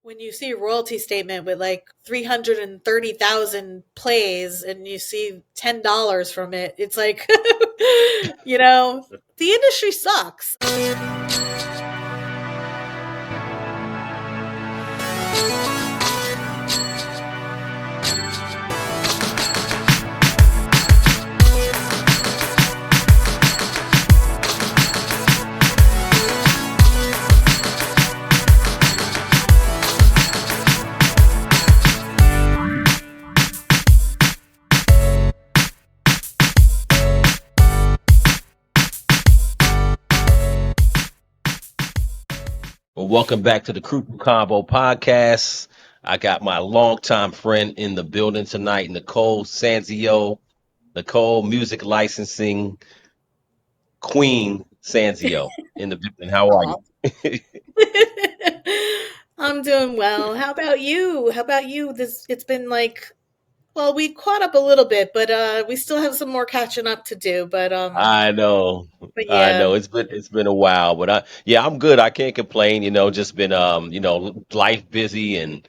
when you see a royalty statement with like 330,000 plays and you see $10 from it, it's like, the industry sucks. Well, welcome back to the Crucial Convo Podcast. I got my longtime friend in the building tonight, Nicole Sanzio. Nicole, music licensing queen Sanzio in the building. How are Aw. you? I'm doing well. How about you? How about you? It's been like, well, we caught up a little bit, but we still have some more catching up to do. I know. But I yeah. know. It's been a while, but I'm good. I can't complain, just been life busy and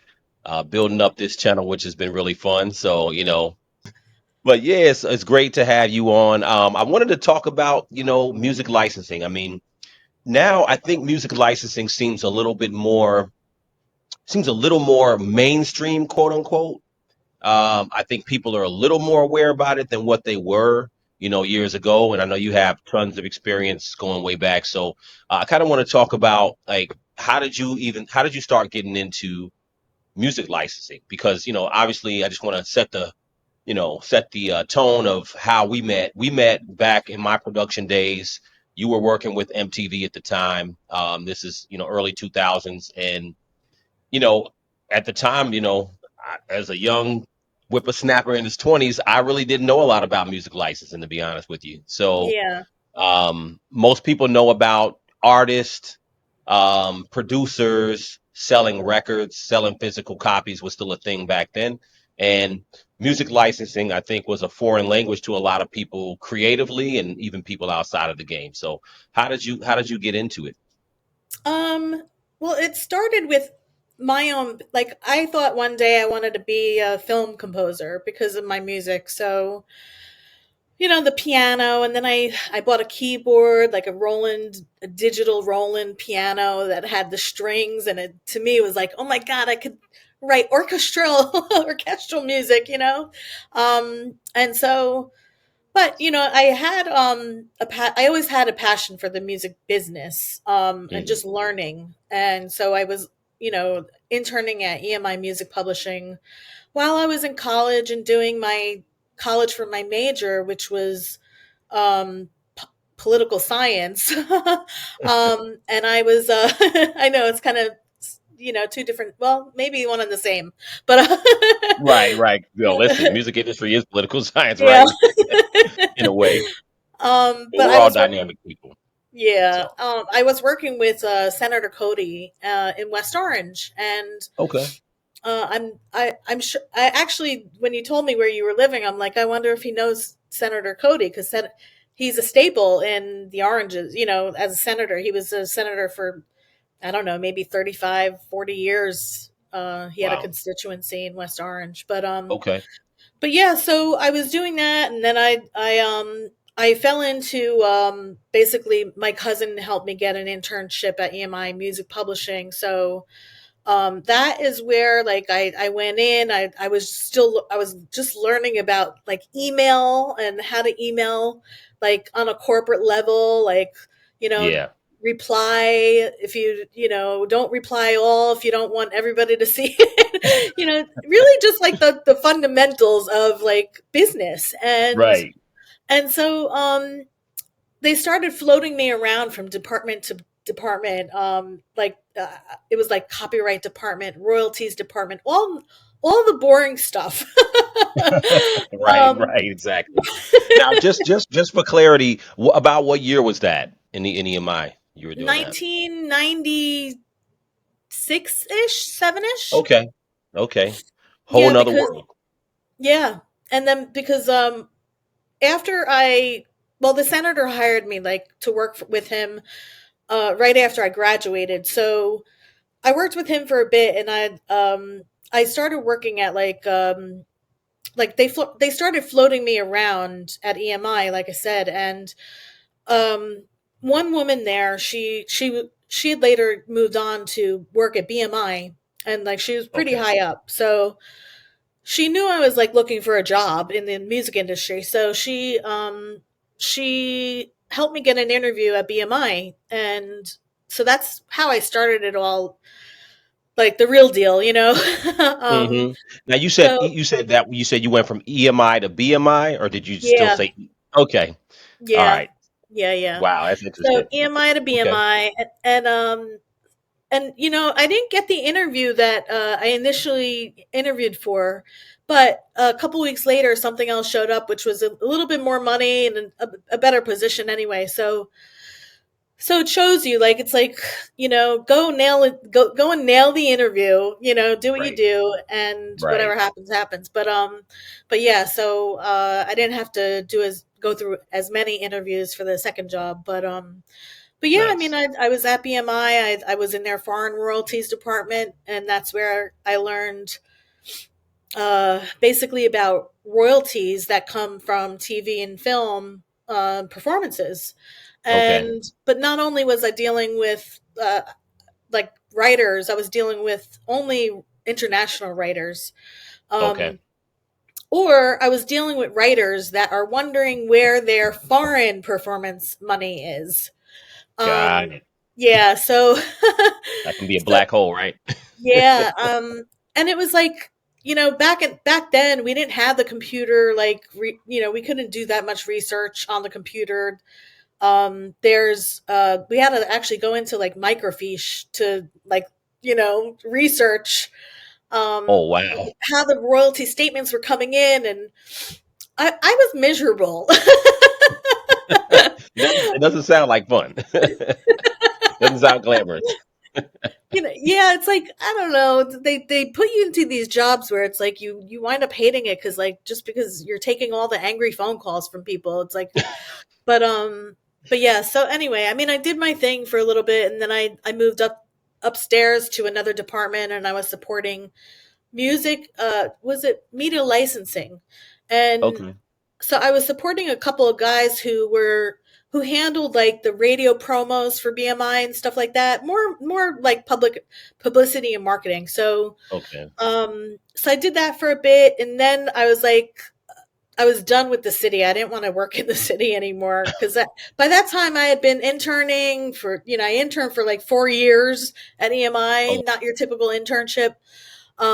building up this channel, which has been really fun. So, but yeah, it's great to have you on. I wanted to talk about, music licensing. I mean, now I think music licensing seems a little more mainstream, quote unquote. I think people are a little more aware about it than what they were, years ago. And I know you have tons of experience going way back. So I kind of want to talk about like how did you start getting into music licensing? Because obviously I just want to set the tone of how we met. We met back in my production days. You were working with MTV at the time. This is early 2000s, and you know at the time, as a young whippersnapper in his 20s, I really didn't know a lot about music licensing, to be honest with you. So Yeah. most people know about artists, producers selling records, selling physical copies was still a thing back then. And music licensing, I think, was a foreign language to a lot of people creatively and even people outside of the game. So how did you get into it? Um, well, it started with my own, like, I thought one day I wanted to be a film composer because of my music. So, the piano, and then I bought a keyboard, like a digital Roland piano that had the strings, and it to me it was like, oh my God, I could write orchestral music. And so, but I always had a passion for the music business, and Mhm. just learning. And so I was, interning at EMI Music Publishing while I was in college and doing my college for my major, which was um, political science. And I was, I know it's kind of, two different, well, maybe one and the same, but Right, right. Listen, music industry is political science, yeah. right? In a way, but But we're I all was working. dynamic people. Yeah, So I was working with Senator Cody in West Orange, and okay. I'm sure. I actually, when you told me where you were living, I'm like, I wonder if he knows Senator Cody because he's a staple in the Oranges. As a senator, he was a senator for, I don't know, maybe 35, 40 years. He had a Wow. constituency in West Orange, Okay. but yeah, so I was doing that, and then I fell into, basically my cousin helped me get an internship at EMI Music Publishing. So that is where, like, I went in. I was just learning about like email and how to email, like, on a corporate level, like, you know Yeah. reply if don't reply all if you don't want everybody to see it. Really just like the fundamentals of like business. and Right. and so they started floating me around from department to department, like, it was like copyright department, royalties department, all the boring stuff. Right, um right, exactly. Now, just for clarity, about what year was that in the EMI you were doing that? 1996ish, 7ish. Okay, okay, whole Yeah, nother because, world. yeah. And then because, after I well, the senator hired me, like, to work with him right after I graduated. So I worked with him for a bit, and I started working at like they started floating me around at EMI, like I said, and um, one woman there, she had later moved on to work at BMI, and like she was pretty Okay. high up, so she knew I was like looking for a job in the music industry. So she helped me get an interview at BMI, and so that's how I started it all, like the real deal, you know. Hmm. Now So you said you went from EMI to BMI, or did you still yeah, say okay? All yeah, right. yeah. Wow, that's So interesting. EMI to Okay. BMI, and you know, I didn't get the interview that I initially interviewed for, but a couple weeks later something else showed up, which was a little bit more money and a better position anyway. So it shows you, like, it's like, you know, go nail it, go and nail the interview, you know, do what you Right. do, and whatever Right. happens happens. But yeah, so I didn't have to go through as many interviews for the second job, but yeah, I mean, Nice. I was at BMI. I was in their foreign royalties department, and that's where I learned basically about royalties that come from TV and film performances. Okay. And but not only was I dealing with like writers, I was dealing with only international writers. Okay. Um, or I was dealing with writers that are wondering where their foreign performance money is. Got Um, it. yeah, so That can be a so black hole, right? yeah, and it was like, you know, back then we didn't have the computer, like you know, we couldn't do that much research on the computer. There's we had to actually go into like microfiche to, like, you know, research um Oh wow. how the royalty statements were coming in, and I was miserable. It doesn't sound like fun. Doesn't sound glamorous. You know, yeah, it's like, I don't know, they put you into these jobs where it's like you wind up hating it, because like, just because you're taking all the angry phone calls from people, it's like, but but yeah, so anyway, I mean, I did my thing for a little bit, and then I moved upstairs to another department, and I was supporting music, was it media licensing, and Okay. so I was supporting a couple of guys who handled like the radio promos for BMI and stuff like that. More like publicity and marketing. Okay. So I did that for a bit, and then I was like, I was done with the city. I didn't want to work in the city anymore, because by that time I had been interning for, you know, I interned for like 4 years at EMI, Oh, not your typical internship.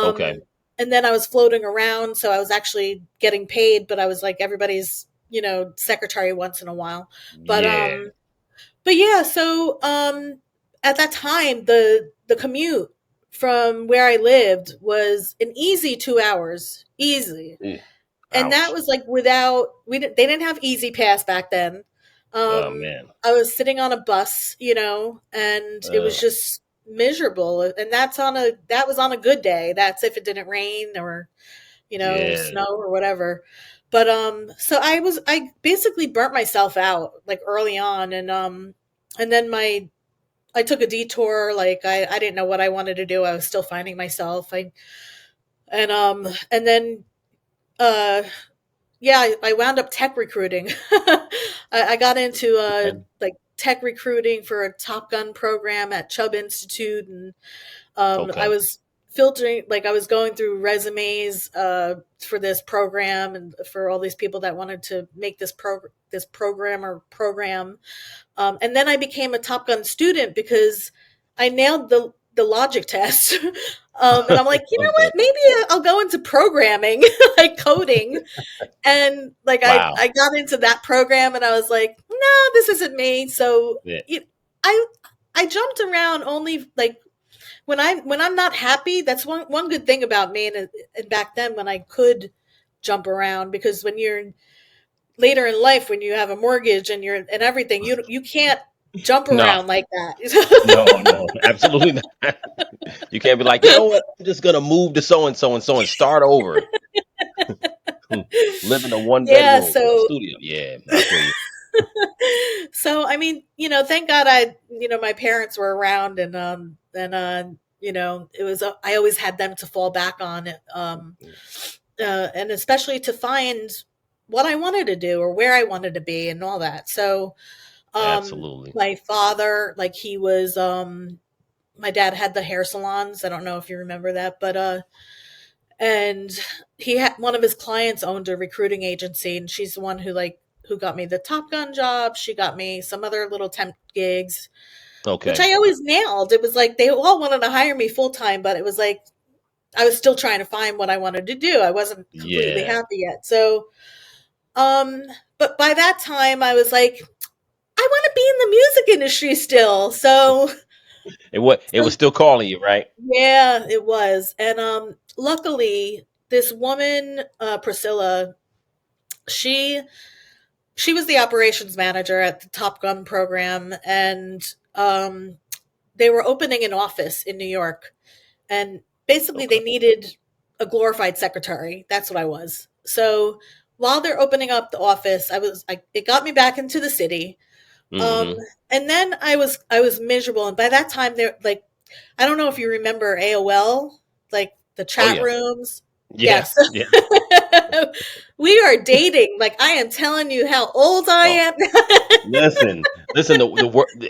okay. Um, and then I was floating around, so I was actually getting paid, but I was like everybody's, you know, secretary once in a while. But Yeah. but yeah, so at that time the commute from where I lived was an easy 2 hours, easy, Eh, and that ouch. was like without they didn't have Easy Pass back then. Oh man. I was sitting on a bus, you know, and it was Uh, just miserable, and that was on a good day. That's if it didn't rain or, you know, yeah. snow or whatever. But so I basically burnt myself out like early on, and then I took a detour. Like I didn't know what I wanted to do. I was still finding myself. And then uh yeah, I wound up tech recruiting. I got into Okay. like tech recruiting for a Top Gun program at Chubb Institute, and I Okay. was filtering, like I was going through resumes for this program and for all these people that wanted to make this program. And then I became a Top Gun student because I nailed the logic test. And I'm like, you know Okay. what? Maybe I'll go into programming, like coding, and like Wow. I got into that program, and I was like, no, this isn't me. So Yeah. I I jumped around only like when I'm not happy. That's one good thing about me, and back then when I could jump around, because when you're later in life, when you have a mortgage and you're and everything, you can't jump No. around like No. that. No. Absolutely not. You can't be like, you know what? I'm just gonna move to so and so and so and start over. Live in a one Yeah, bedroom so studio. Yeah, I feel you. so I mean, you know, thank God I, you know, my parents were around, and it was I always had them to fall back on, and especially to find what I wanted to do or where I wanted to be and all that. So, Absolutely. my father, like he was, my dad had the hair salons. I don't know if you remember that, but and he had one of his clients owned a recruiting agency, and she's the one who got me the Top Gun job. She got me some other little temp gigs, which Okay. I always nailed. It was like they all wanted to hire me full time, but it was like I was still trying to find what I wanted to do. I wasn't completely Yeah. happy yet. So, um, but by that time, I was like, I want to be in the music industry still. So, It was so still calling you, right? yeah, it was. And luckily, this woman, Priscilla, she she was the operations manager at the Top Gun program, and they were opening an office in New York, and basically they Okay. needed a glorified secretary. That's what I was. So while they're opening up the office, it got me back into the city. Um, Hmm. and then I was miserable, and by that time they're like, I don't know if you remember AOL, like the Oh chat yeah. rooms. Yeah. Yes. Yeah. We are dating. Like I am telling you how old I Oh, am. listen.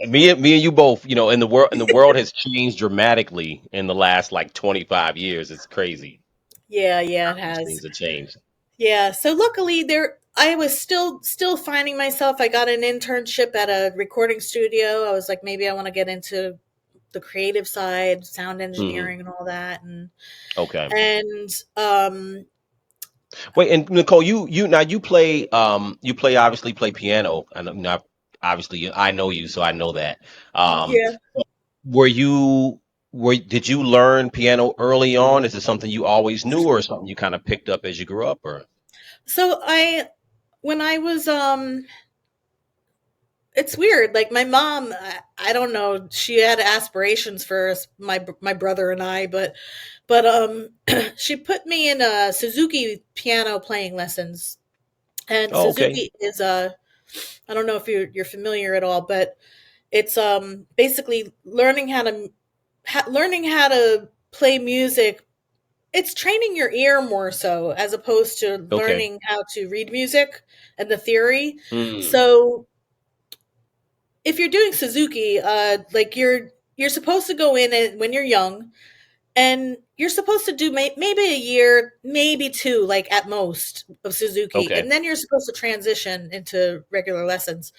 Me and you both. And the world has changed dramatically in the last like 25 years. It's crazy Yeah, yeah, how it these has. things have changed. Yeah. So luckily there I was still finding myself. I got an internship at a recording studio. I was like, maybe I want to get into the creative side, sound Hmm. engineering and all that. Okay. And Wait, and Nicole, you now you play obviously play piano. I know not obviously I know you, so I know that. Um, yeah. were you did you learn piano early on? Is it something you always knew, or something you kind of picked up as you grew up? Or So I when I was it's weird. Like my mom, I don't know, she had aspirations for us, my brother and I, but she put me in Suzuki piano playing lessons. And oh, okay, Suzuki is I don't know if you're familiar at all, but it's basically learning how to play music. It's training your ear more so as opposed to okay, learning how to read music and the theory. mm, So if you're doing Suzuki, like you're supposed to go in it when you're young, and you're supposed to do maybe a year, maybe two, like at most, of Suzuki, okay, and then you're supposed to transition into regular lessons.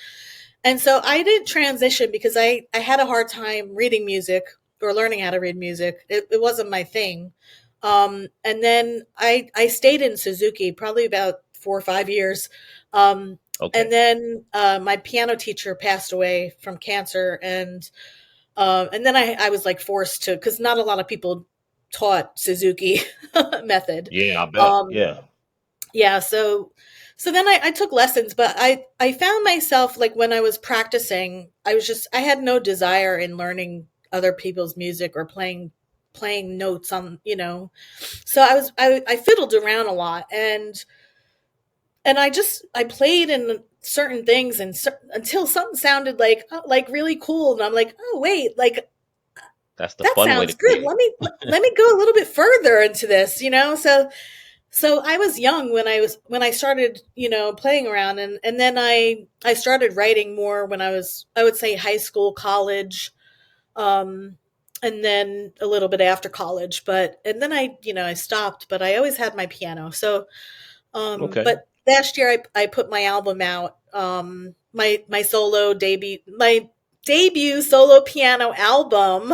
And so I did transition because I had a hard time reading music or learning how to read music. It wasn't my thing. And then I stayed in Suzuki probably about 4 or 5 years. Um, and okay, then my piano teacher passed away from cancer, and then I was like forced to, because not a lot of people taught Suzuki method. yeah, I bet, Um, yeah, yeah, so then I took lessons, but I found myself like when I was practicing, I had no desire in learning other people's music or playing notes on, so I fiddled around a lot, and I played in certain things, and until something sounded like really cool, and I'm like, oh wait, like that's the that fun way to sounds good. create. Let me go a little bit further into this, so I was young when I started, playing around, and then I started writing more when I would say high school, college, um and then a little bit after college, and then I stopped, but I always had my piano. So Okay, but last year I put my album out, my debut solo piano album,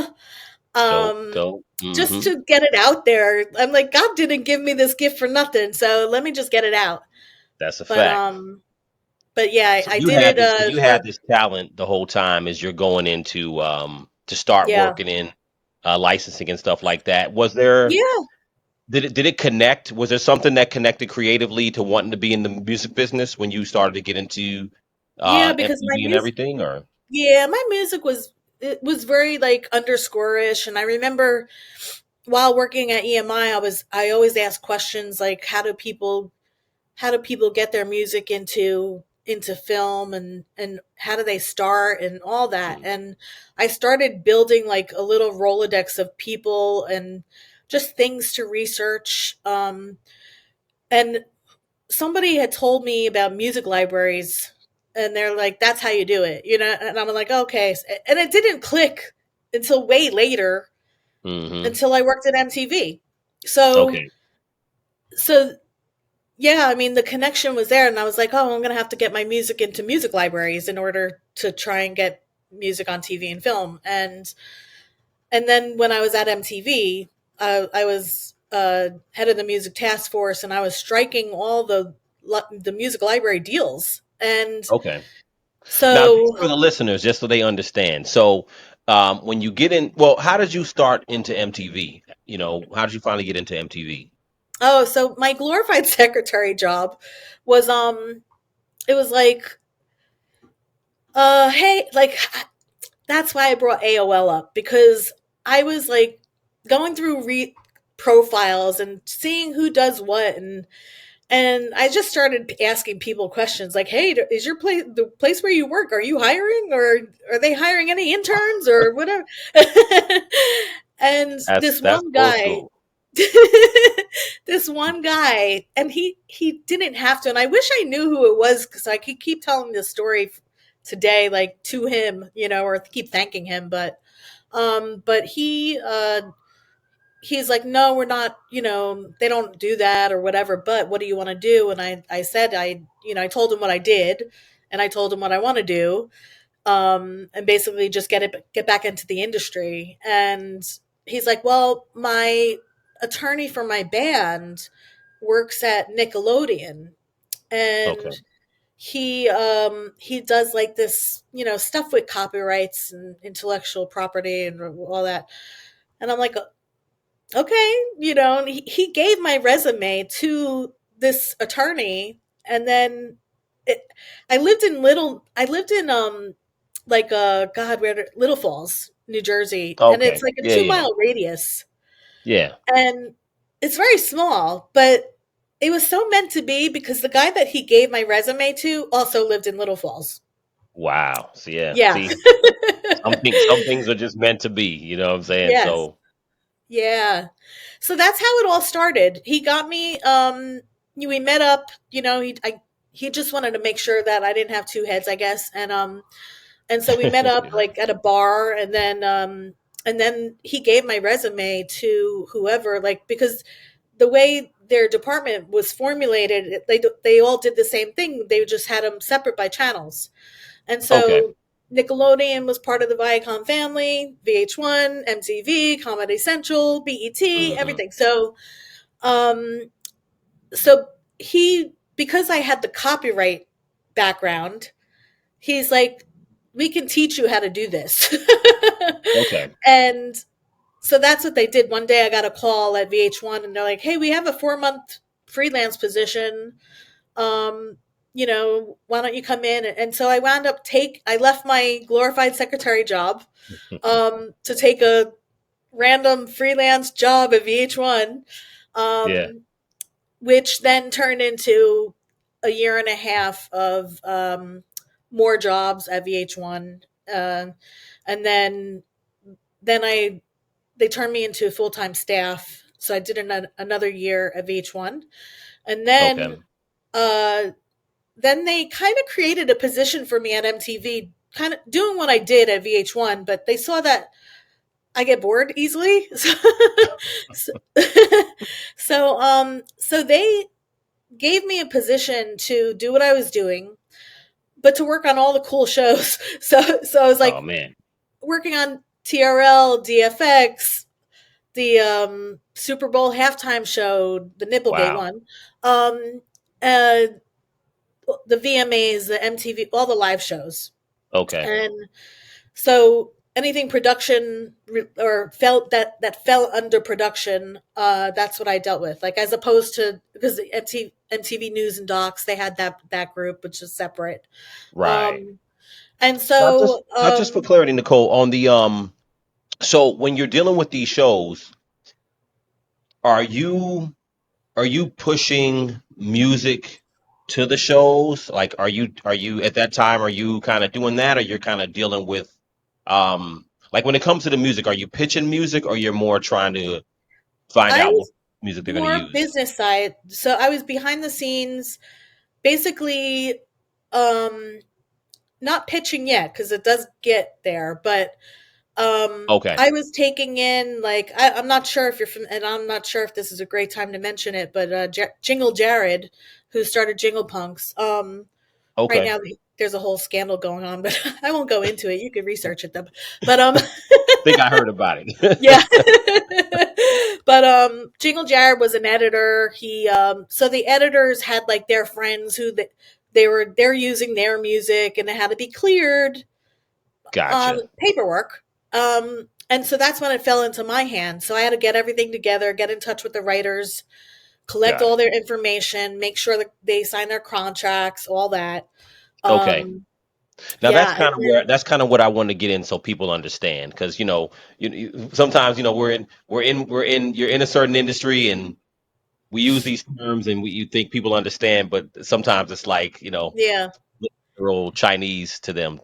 dope, um dope. just Hmm. to get it out there. I'm like, God didn't give me this gift for nothing, so let me just get it out. That's a But fact. yeah, So I you did had it this, so you for had this talent the whole time as you're going into to start yeah. working in licensing and stuff like that. Was there Yeah. did it connect? Was there something that connected creatively to wanting to be in the music business when you started to get into Yeah, because my MPV and music everything? Or yeah, my music was very like underscore-ish, and I remember while working at EMI, I always asked questions like how do people get their music into into film and how do they start and all that. And I started building like a little Rolodex of people and just things to research. And somebody had told me about music libraries, and they're like, that's how you do it, you know? And I'm like, okay. And it didn't click until way later, Mm-hmm. until I worked at MTV. So, Okay. so yeah, I mean, the connection was there, and I was like, oh, I'm going to have to get my music into music libraries in order to try and get music on TV and film. And then when I was at MTV, I was head of the music task force, and I was striking all the music library deals. And Okay. Now, just so, for the listeners, just so they understand. So, when you get in, well, how did you start into MTV? How did you finally get into MTV? so my glorified secretary job was it was like hey, like that's why I brought AOL up, because I was like going through profiles and seeing who does what, and I just started asking people questions like, "Hey, is your place the place where you work? Are you hiring, or are they hiring any interns or whatever?" And That's old school. this one guy, and he didn't have to, and I wish I knew who it was because I could keep telling the story today, like to him, or keep thanking him, but he's like, no, we're not, they don't do that or whatever, but what do you want to do? And I said, I told him what I did, and I told him what I want to do, and basically just get back into the industry. And he's like, well, my attorney for my band works at Nickelodeon, Okay. and he does like this, stuff with copyrights and intellectual property and all that. And I'm like, okay, and he gave my resume to this attorney. And then it, I lived in like God, where Little Falls, New Jersey, and it's Okay. like a Yeah. two Yeah. mile radius, Yeah. and it's very small, but it was so meant to be because the guy that he gave my resume to also lived in Little Falls. Wow. So yeah. Yeah. See, some things are just meant to be. You know what I'm saying? Yes. So. Yeah. So that's how it all started. He got me we met up, he just wanted to make sure that I didn't have two heads, I guess. And so we met up like at a bar, and then he gave my resume to whoever, like, because the way their department was formulated, they all did the same thing. They just had them separate by channels. And Okay. so Nickelodeon was part of the Viacom family, VH1, MTV, Comedy Central, BET, Hmm. everything. Um, so because I had the copyright background, he's like, we can teach you how to do this. Okay. And so that's what they did. One day I got a call at VH1, and they're like, hey, we have a 4-month freelance position. Um, why don't you come in? And so I left my glorified secretary job to take a random freelance job at VH1, Yeah. um, which then turned into a year and a half of more jobs at VH1. And then they turned me into full time staff. So I did another year at VH1. And Okay. uh, then they kind of created a position for me at MTV, kind of doing what I did at VH1, but they saw that I get bored easily. So, so they gave me a position to do what I was doing, but to work on all the cool shows. So I was Oh like man. working on TRL, DFX, the Super Bowl halftime show, the Nipplegate Wow. one, um, uh, the VMAs, the MTV, all the live shows. Okay. And so anything production or felt that fell under production, that's what I dealt with. Like, as opposed to, because the MTV News and Docs, they had that group, which is separate. Right. Um, and Now, just for so clarity, Nicole, on the so when you're dealing with these shows, are you are you pushing music? to the shows? Like, are you at that time? Are you kind of doing that, or you're kind of dealing with, like when it comes to the music, are you pitching music, or you're more trying to find I out what was music they're going to more use? business side. So I was behind the scenes, basically, um, not pitching yet because it does get there, but Okay, I was taking in like I'm not sure if you're from, and I'm not sure if this is a great time to mention it, but Jingle Jared, who started Jingle Punks, right okay. now there's a whole scandal going on, but I won't go into it. You can research it though. But Think I heard about yeah. it. But Jingle Jared was an editor. He so the editors had like their friends who they're using their music and it had to be cleared on Gotcha. paperwork. And so that's when it fell into my hands. So I had to get everything together, get in touch with the writers, collect Got all it. their information, make sure that they sign their contracts, all that. Okay. Um, Now yeah, and then, that's kind of what I want to get in so people understand because sometimes we're in you're in a certain industry and we use these terms and you think people understand, but sometimes it's like yeah. literal Chinese to them.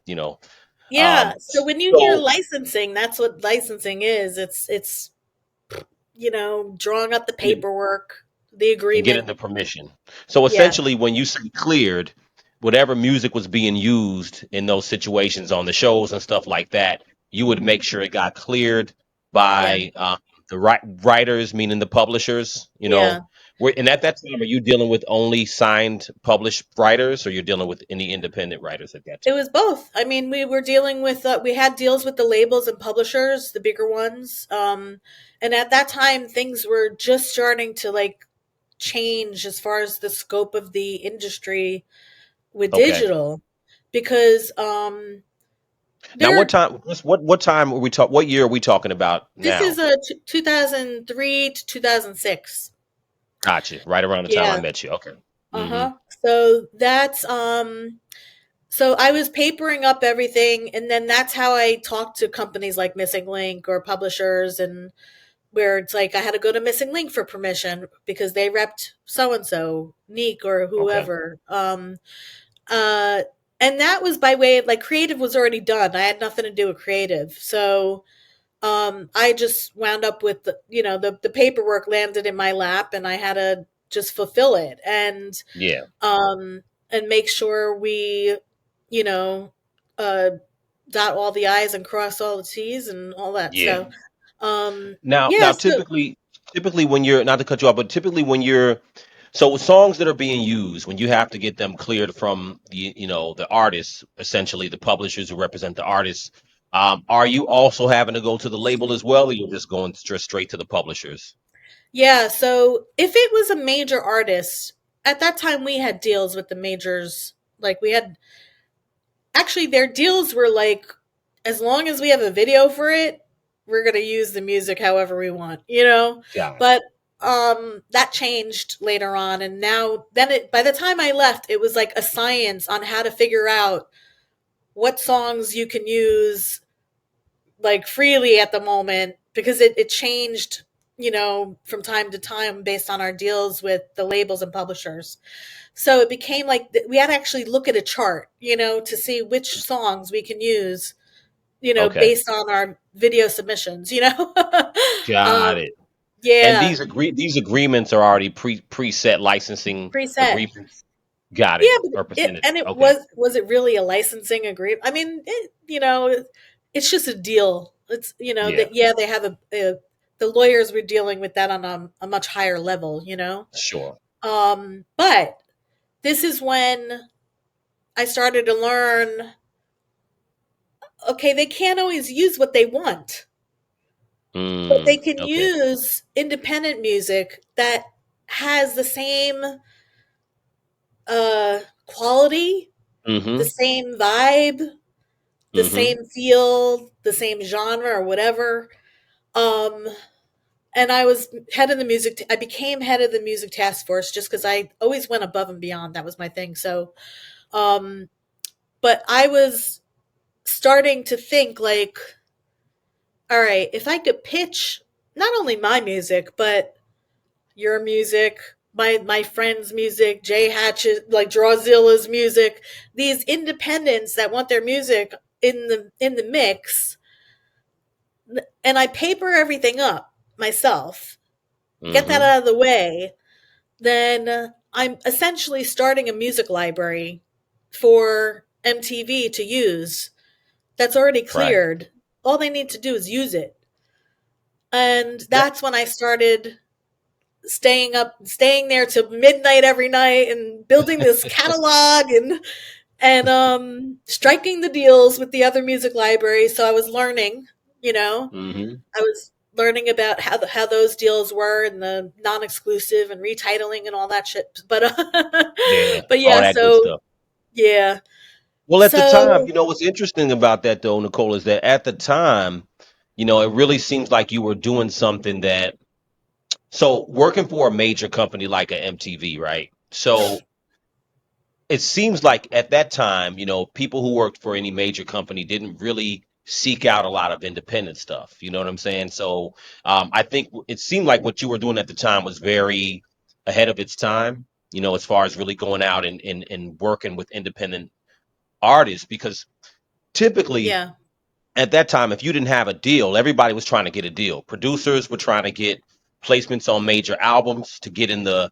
Yeah. Um, So when you hear so licensing, that's what licensing is. It's drawing up the paperwork, the and getting agreement. the permission. So Yeah. essentially, when you say cleared, whatever music was being used in those situations on the shows and stuff like that, you would make sure it got cleared Yeah. by the writers, meaning the publishers. Yeah. And at that time, are you dealing with only signed, published writers, or you're dealing with any independent writers at that It time? was both. I mean, we were dealing with we had deals with the labels and publishers, the bigger ones. And at that time things were just starting to like change as far as the scope of the industry with Okay. digital because Now, what there time? What time are we talk? What year are we talking about this is now? a 2003 to 2006. Gotcha. Right around the time I Yeah. met you. Okay. Hmm. Uh-huh. So that's so I was papering up everything and then that's how I talked to companies like Missing Link or publishers, and where it's like I had to go to Missing Link for permission because they repped so and so, Neek or Okay. whoever. Uh and that was by way of like creative was already done. I had nothing to do with creative. So I just wound up with the paperwork landed in my lap and I had to just fulfill it Yeah. um and make sure we you know uh dot all the i's and cross all the t's and all that. Yeah. So Now, yeah, so typically when you're not to cut you off, but typically when you're so songs that are being used, when you have to get them cleared from the artists, essentially the publishers who represent the artists, are you also having to go to the label as well, or you're just going straight to the publishers? yeah, so if it was a major artist, at that time we had deals with the majors. Like we had actually their deals were like as long as we have a video for it, we're going to use the music however we want. Got it. But that changed later on, and now then it by the time I left, it was like a science on how to figure out what songs you can use like freely at the moment because it changed from time to time based on our deals with the labels and publishers. So it became like we had to actually look at a chart to see which songs we can use Okay. based on our video submissions. Got um it. And yeah, these agreements are already preset licensing preset. agreements. Got it. Yeah, but Or it percentage. and it Okay. was it really a licensing agreement? I mean, it's just a deal. It's Yeah. that yeah, they have the lawyers were dealing with that on a much higher level. Sure. But this is when I started to learn. Okay, they can't always use what they want, but they can Okay. use independent music that has the same quality, the Mm-hmm. same vibe, the Mm-hmm. same feel, the same genre or whatever. Um, and I was head of the music. I became head of the music task force just because I always went above and beyond. That was my thing. So, um, but I was starting to think like, all right, if I could pitch not only my music but your music. my friend's music, Jay Hatchett, like Drawzilla's music, these independents that want their music in the mix, and I paper everything up myself, get that Mm-hmm. out of the way, then I'm essentially starting a music library for MTV to use that's already Right. cleared. All they need to do is use it. And That, that's when I started staying there till midnight every night and building this catalog and striking the deals with the other music libraries. So I was learning, you know, mm-hmm. I was learning about how those deals were and the non-exclusive and retitling and all that shit. But Yeah. but All yeah, that good so stuff. yeah. Well, at the time, So what's interesting about that though, Nicole, is that at the time, it really seems like you were doing something that, so working for a major company like a MTV, right? So it seems like at that time, people who worked for any major company didn't really seek out a lot of independent stuff. You know what I'm saying? So I think it seemed like what you were doing at the time was very ahead of its time, as far as really going out and working with independent artists, because typically yeah, at that time, if you didn't have a deal, everybody was trying to get a deal. Producers were trying to get placements on major albums to get in the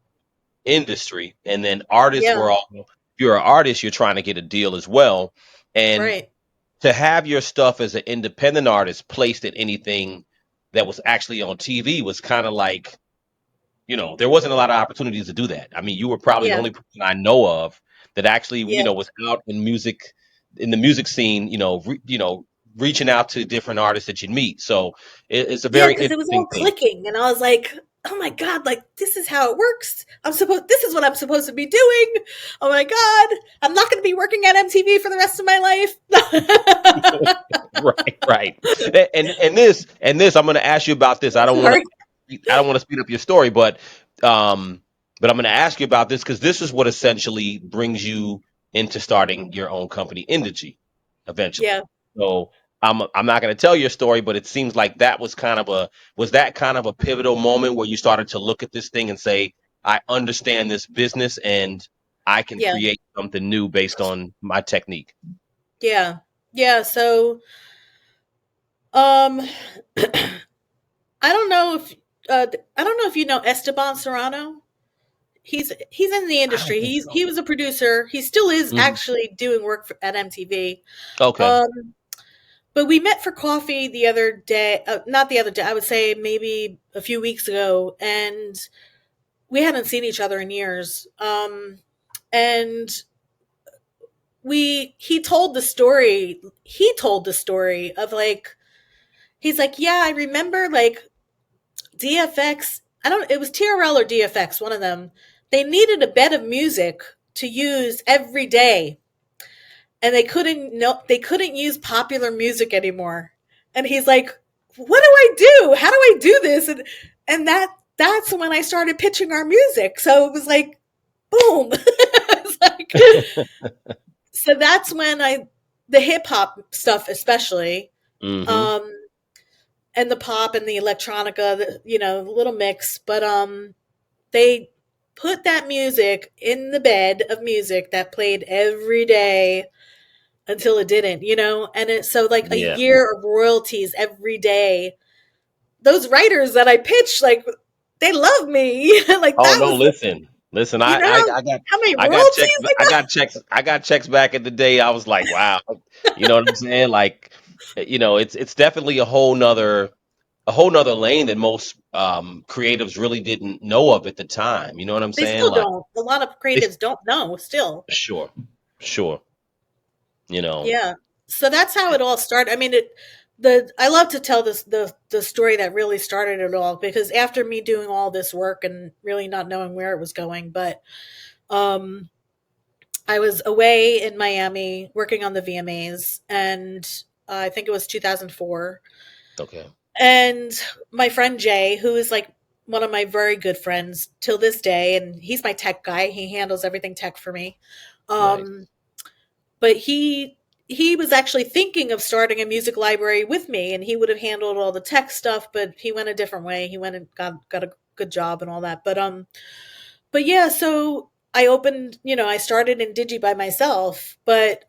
industry, and then artists yeah, were all, if you're an artist, you're trying to get a deal as well. And right, to have your stuff as an independent artist placed in anything that was actually on TV was kind of like, there wasn't a lot of opportunities to do that. I mean, you were probably the yeah, only person I know of that actually, yeah, was out in the music scene, reaching out to different artists that you'd meet. So it's a yeah, very because it was all interesting thing. clicking, and I was like, oh my god, like this is how it works. This is what I'm supposed to be doing. Oh my god, I'm not going to be working at MTV for the rest of my life. Right, right. And this, I'm going to ask you about this. Sorry. I don't want to speed up your story, um, but I'm going to ask you about this because this is what essentially brings you into starting your own company, InDigi, Yeah, eventually. So I'm not going to tell your story, but it seems like that was that kind of a pivotal moment where you started to look at this thing and say, I understand this business and I can yeah, create something new based on my technique. yeah, yeah. So, um, I don't know if you know Esteban Serrano. He's in the I don't industry. think He so. was a producer. He still is Mhm. actually doing work at MTV. Okay. Um, but we met for coffee the other day. Not the other day. I would say maybe a few weeks ago, and we hadn't seen each other in years. And we he told the story. He told the story of like he's like, yeah, I remember like DFX. I don't. It was TRL or DFX, one of them. They needed a bed of music to use every day, and they couldn't. No, they couldn't use popular music anymore. And he's like, "What do I do? How do I do this?" And that's when I started pitching our music. So it was like, boom. It's like, so that's when the hip hop stuff, especially. Hmm. Um, and the pop and the electronica, the little mix. But they put that music in the bed of music that played every day until it didn't, and it's so like a Yeah. year of royalties every day. Those writers that I pitched, like they love me. Like Oh that no, was, listen. you know, I how many got checks. royalties I I got. got checks. I got checks back in the day. I was like, wow. You know what I'm saying? Like, it's definitely a whole nother lane that most creatives really didn't know of at the time. You know what I'm They saying? still Like, don't. A lot of it's creatives don't know still. sure, sure. You know. Yeah. So that's how it all started. I mean, the I love to tell the story that really started it all, because after me doing all this work and really not knowing where it was going, but um I was away in Miami working on the VMAs, and I think it was 2004. Okay. And my friend Jay, who is like one of my very good friends till this day, and he's my tech guy. He handles everything tech for me. Nice. Um, but he was actually thinking of starting a music library with me, and he would have handled all the tech stuff, but he went a different way. He went and got a good job and all that. But but yeah, so I opened, I started InDigi by myself, but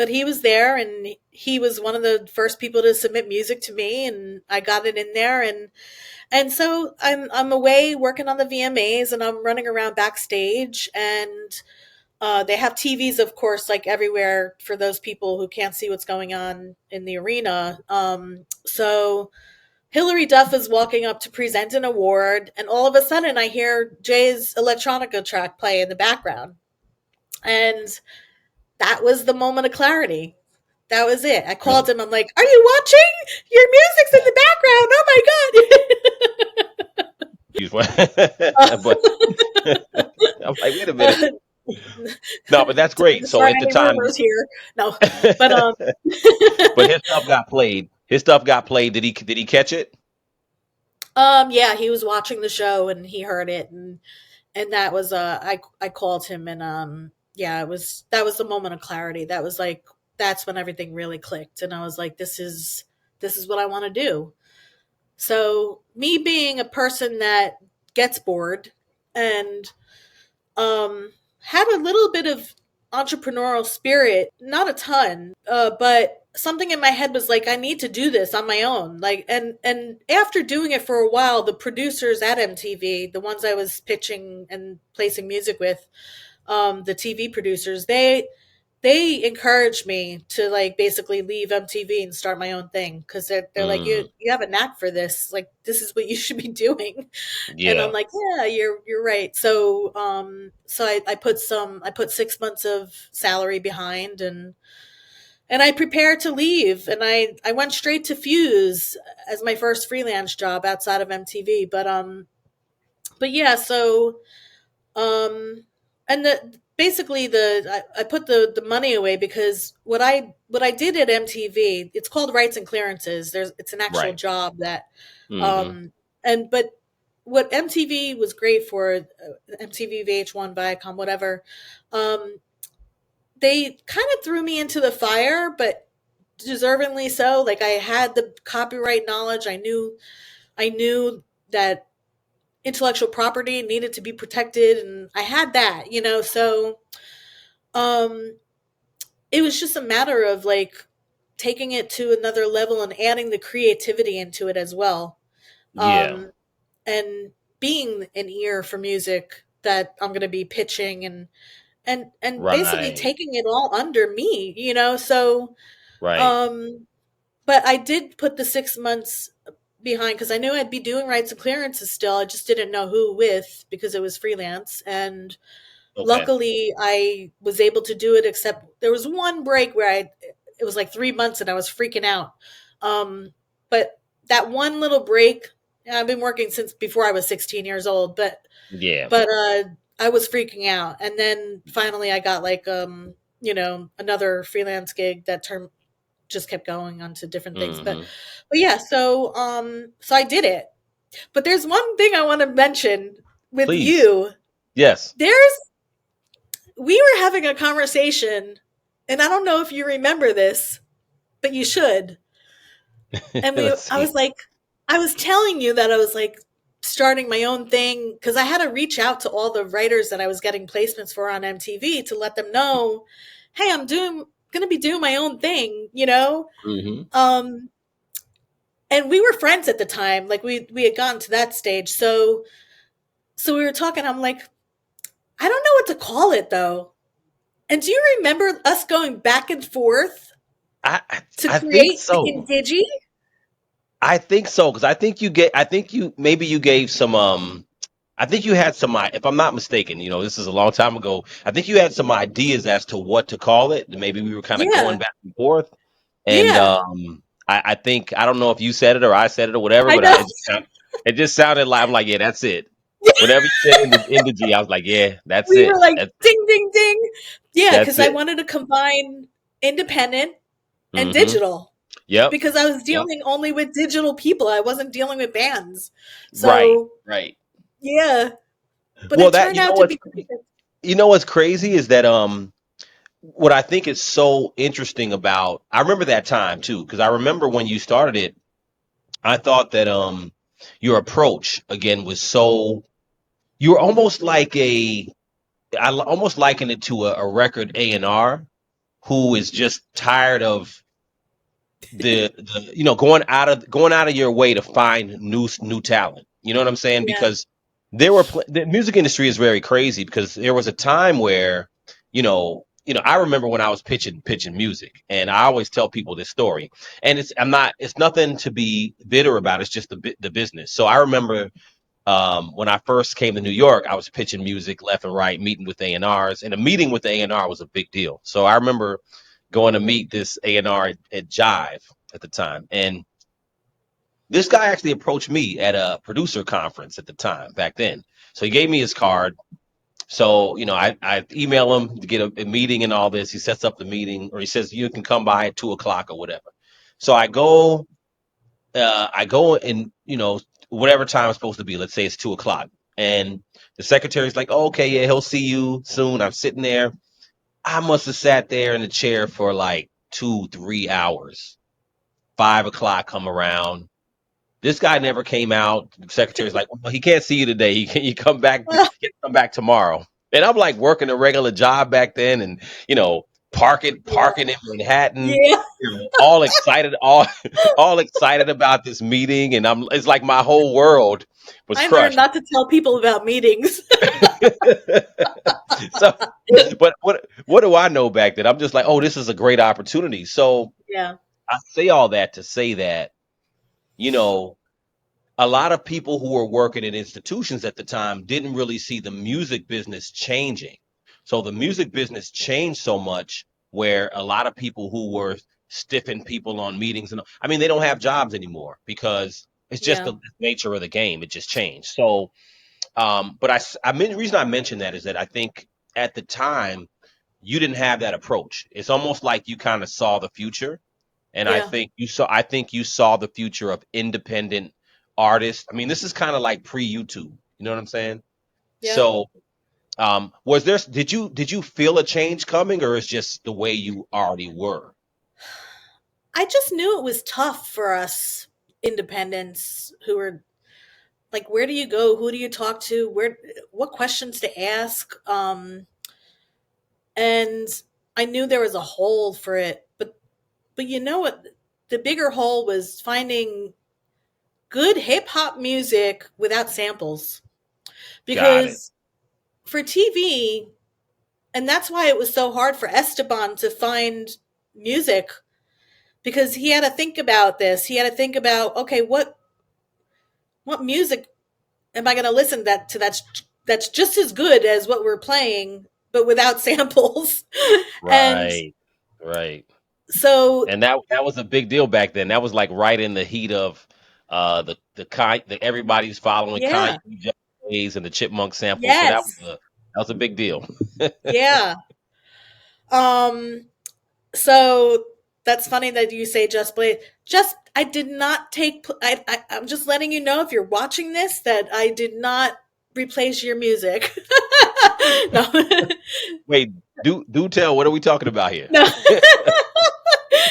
he was there, and he was one of the first people to submit music to me, and I got it in there, and so I'm away working on the VMAs, and I'm running around backstage, and they have TVs, of course, like everywhere for those people who can't see what's going on in the arena. So Hillary Duff is walking up to present an award, and all of a sudden I hear Jay's electronica track play in the background. And that was the moment of clarity. That was it. I called Really? him. I'm like, "Are you watching? Your music's in the background. But I'm like, wait a Oh my minute. god!" No, but that's To great. So start at the any time, rumors here. No, but but his stuff got played. His stuff got played. Did he catch it? yeah, he was watching the show and he heard it, and that was I called him, and yeah, that was the moment of clarity. That was like, that's when everything really clicked, and I was like, this is what I want to do. So me being a person that gets bored, and had a little bit of entrepreneurial spirit, not a ton, but something in my head was like, I need to do this on my own. Like, and after doing it for a while, the producers at MTV, the ones I was pitching and placing music with, the TV producers, they encouraged me to like basically leave MTV and start my own thing, because they're like, Mm, you have a knack for this, like this is what you should be doing. And I'm yeah. like, yeah, you're right. So I put 6 months of salary behind, and I prepared to leave, and I went straight to Fuse as my first freelance job outside of MTV. But yeah, so um and the basically I put the money away, because what I did at MTV, it's called rights and clearances. It's an actual Right. job that Hmm. um and but what MTV was great for, MTV, VH1, Viacom, whatever, um they kind of threw me into the fire, but deservingly so. Like, I had the copyright knowledge. I knew that intellectual property needed to be protected, and I had that, so um it was just a matter of like taking it to another level and adding the creativity into it as well. Yeah. um and being an ear for music that I'm going to be pitching, and basically Right. taking it all under me, so Right. um but I did put the 6 months behind, because I knew I'd be doing rights and clearances still. I just didn't know who with, because it was freelance. And Okay. luckily I was able to do it, except there was one break where it was like 3 months and I was freaking out. But that one little break, I've been working since before I was 16 years old, Yeah. but I was freaking out. And then finally I got like, another freelance gig that term just kept going on to different things. But Hmm. but yeah, so I did it. But there's one thing I want to mention with Please. you. Yes. There's We were having a conversation, and I don't know if you remember this, but you should. And Let's I see. was like, I was telling you that I was like starting my own thing, because I had to reach out to all the writers that I was getting placements for on MTV to let them know, hey, going to be doing my own thing. Hmm. Um, and we were friends at the time. Like, we had gotten to that stage. So we were talking. I'm like, I don't know what to call it though. And do you remember us going back and forth I I to I think create the so. InDigi? I think so because I think you maybe you gave some I think you had some if I'm not mistaken, this is a long time ago. I think you had some ideas as to what to call it. Maybe we were kind of Yeah, going back and forth, and yeah. I think I don't know if you said it or I said it or whatever, I but know. it just sounded like I'm like, yeah, that's it. Whatever you said in the G, I was like, yeah, that's We were it. like, ding, ding, ding. Yeah, That's because I it. wanted to combine independent and Hmm. digital, Yep. because I was Yep. dealing only with digital people. I wasn't dealing with bands. Right. So Right. yeah, but Well, it that turned out to be perfect. what's crazy is that what I think is so interesting about I remember that time too because I remember when you started it I thought that your approach again was so you're almost like almost liken it to a record A&R who is just tired of going out of your way to find new talent. You know what I'm saying? Yeah. Because the music industry is very crazy because there was a time where I remember when I was pitching music, and I always tell people this story, and it's nothing to be bitter about. It's just the business. So I remember when I first came to New York, I was pitching music left and right, meeting with A&Rs, and a meeting with the A&R was a big deal. So I remember going to meet this A&R at Jive at the time, and this guy actually approached me at a producer conference at the time back then. So he gave me his card. So I email him to get a meeting and all this. He sets up the meeting, or he says you can come by at 2 o'clock or whatever. So I go and whatever time it's supposed to be. Let's say it's 2 o'clock, and the secretary's like, oh, "Okay, yeah, he'll see you soon." I'm sitting there. I must have sat there in the chair for like 2, 3 hours. 5 o'clock come around. This guy never came out. The secretary's like, "Well, he can't see you today. You come back tomorrow." And I'm like working a regular job back then, and Yeah. parking in Manhattan, Yeah. all excited, all excited about this meeting, and it's like my whole world was I learned crushed. not to tell people about meetings. So, but what do I know back then? I'm just like, oh, this is a great opportunity. So Yeah. I say all that to say that you know a lot of people who were working in institutions at the time didn't really see the music business changing. So the music business changed so much where a lot of people who were stiffing people on meetings, and I mean, they don't have jobs anymore because it's just Yeah. the nature of the game. It just changed. So, but the reason I mentioned that is that I think at the time you didn't have that approach. It's almost like you kind of saw the future, and Yeah. I think you saw the future of independent artists. I mean, this is kind of like pre-YouTube. You know what I'm saying? Yeah. So, was there did you feel a change coming, or is just the way you already were? I just knew it was tough for us independents who were like, where do you go? Who do you talk to? What questions to ask? And I knew there was a hole for it, but you know what? The bigger hole was finding good hip hop music without samples. Got it. Because for TV, and that's why it was so hard for Esteban to find music, because he had to think about this. He had to think about, okay, what music am I going to listen to that's just as good as what we're playing but without samples. And Right. Right. so And that was a big deal back then. That was like right in the heat of the everybody's following yeah, Kanye's and the Chipmunk sample. So yes, that was a big deal. yeah. um so that's funny that you say Just Blaze. Just I did not take I'm just letting you know, if you're watching this, that I did not replace your music. No. Wait, do tell. What are we talking about here? No.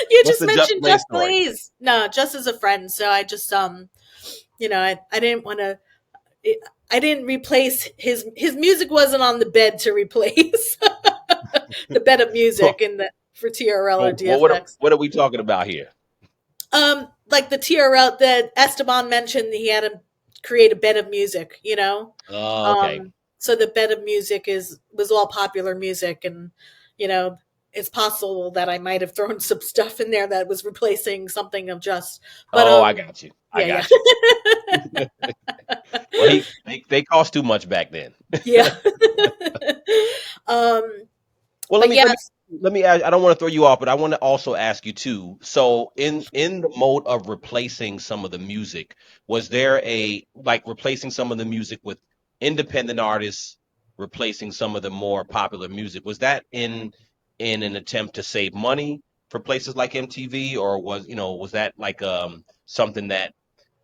You What's just the Just mentioned Blaze Just story? Blaze. No, just as a friend. So I just I didn't want to. I didn't replace his music. Wasn't on the bed to replace the bed of music in the for TRL or Well, DFX. what are we talking about here? Like the TRL that Esteban mentioned, he had to create a bed of music. Oh, okay. So the bed of music was all popular music, and you know, it's possible that I might have thrown some stuff in there that was replacing something of Just. But Oh, I got you. I yeah, got you. yeah, Well, they cost too much back then. yeah. um, Well, but yes, let me ask, I don't want to throw you off, but I want to also ask you too. So in the mode of replacing some of the music, was there a like replacing some of the music with independent artists, replacing some of the more popular music? Was that in an attempt to save money for places like MTV, or was that like something that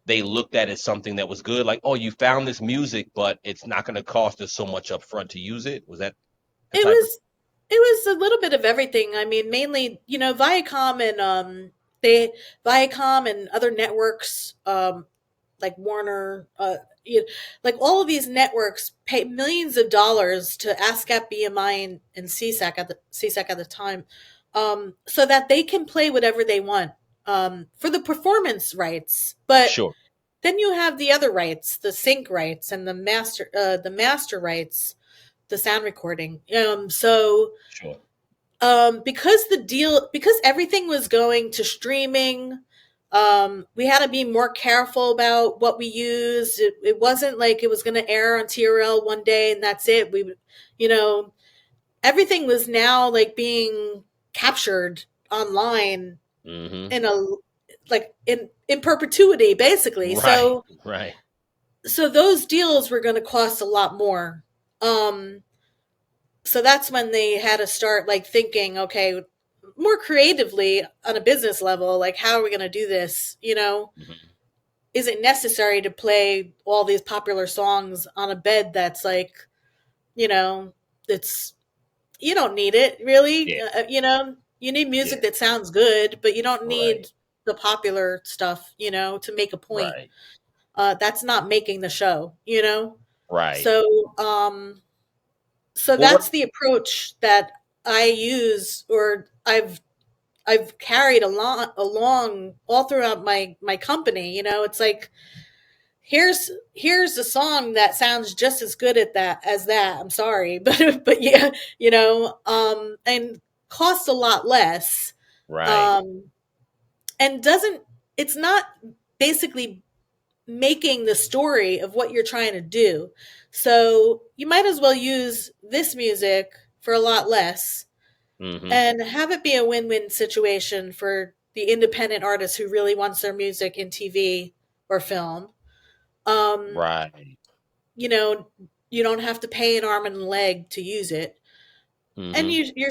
they looked at as something that was good? Like, oh, you found this music, but it's not going to cost us so much up front to use it. Was that a it type of was it was a little bit of everything. I mean, mainly, Viacom and they Viacom and other networks like Warner, like all of these networks pay millions of dollars to ASCAP, BMI, and CSAC at the time, so that they can play whatever they want, for the performance rights. But Sure. then you have the other rights, the sync rights and the master rights, the sound recording. Sure. Because everything was going to streaming, we had to be more careful about what we used. It wasn't like it was going to air on TRL one day and that's it. You know, everything was now like being captured online Mm-hmm. in a like in perpetuity, basically. Right. So Right. those deals were going to cost a lot more. Um, so that's when they had to start like thinking, okay, more creatively on a business level, like how are we going to do this? Hmm. Is it necessary to play all these popular songs on a bed that's like, you know, it's you don't need it really. Yeah. You need music Yeah. that sounds good, but you don't Right. need the popular stuff, to make a point. Right. That's not making the show. Right. So so Well, that's what? the approach that I use, or I've carried along all throughout my company. It's like, here's a song that sounds just as good at that as that. I'm sorry, but yeah, and costs a lot less, Right. um, and doesn't it's not basically making the story of what you're trying to do. So you might as well use this music for a lot less Mm-hmm. and have it be a win-win situation for the independent artist who really wants their music in TV or film. Um, Right. you know, you don't have to pay an arm and a leg to use it. And Mm-hmm. you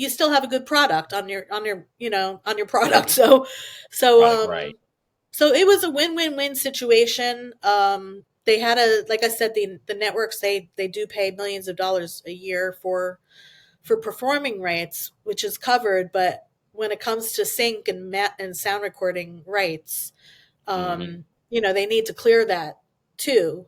still have a good product on your product. So Right. um Right. so it was a win-win-win situation. They had like I said, the networks, they do pay millions of dollars a year for performing rights, which is covered. But when it comes to sync and sound recording rights, Mm-hmm. they need to clear that too.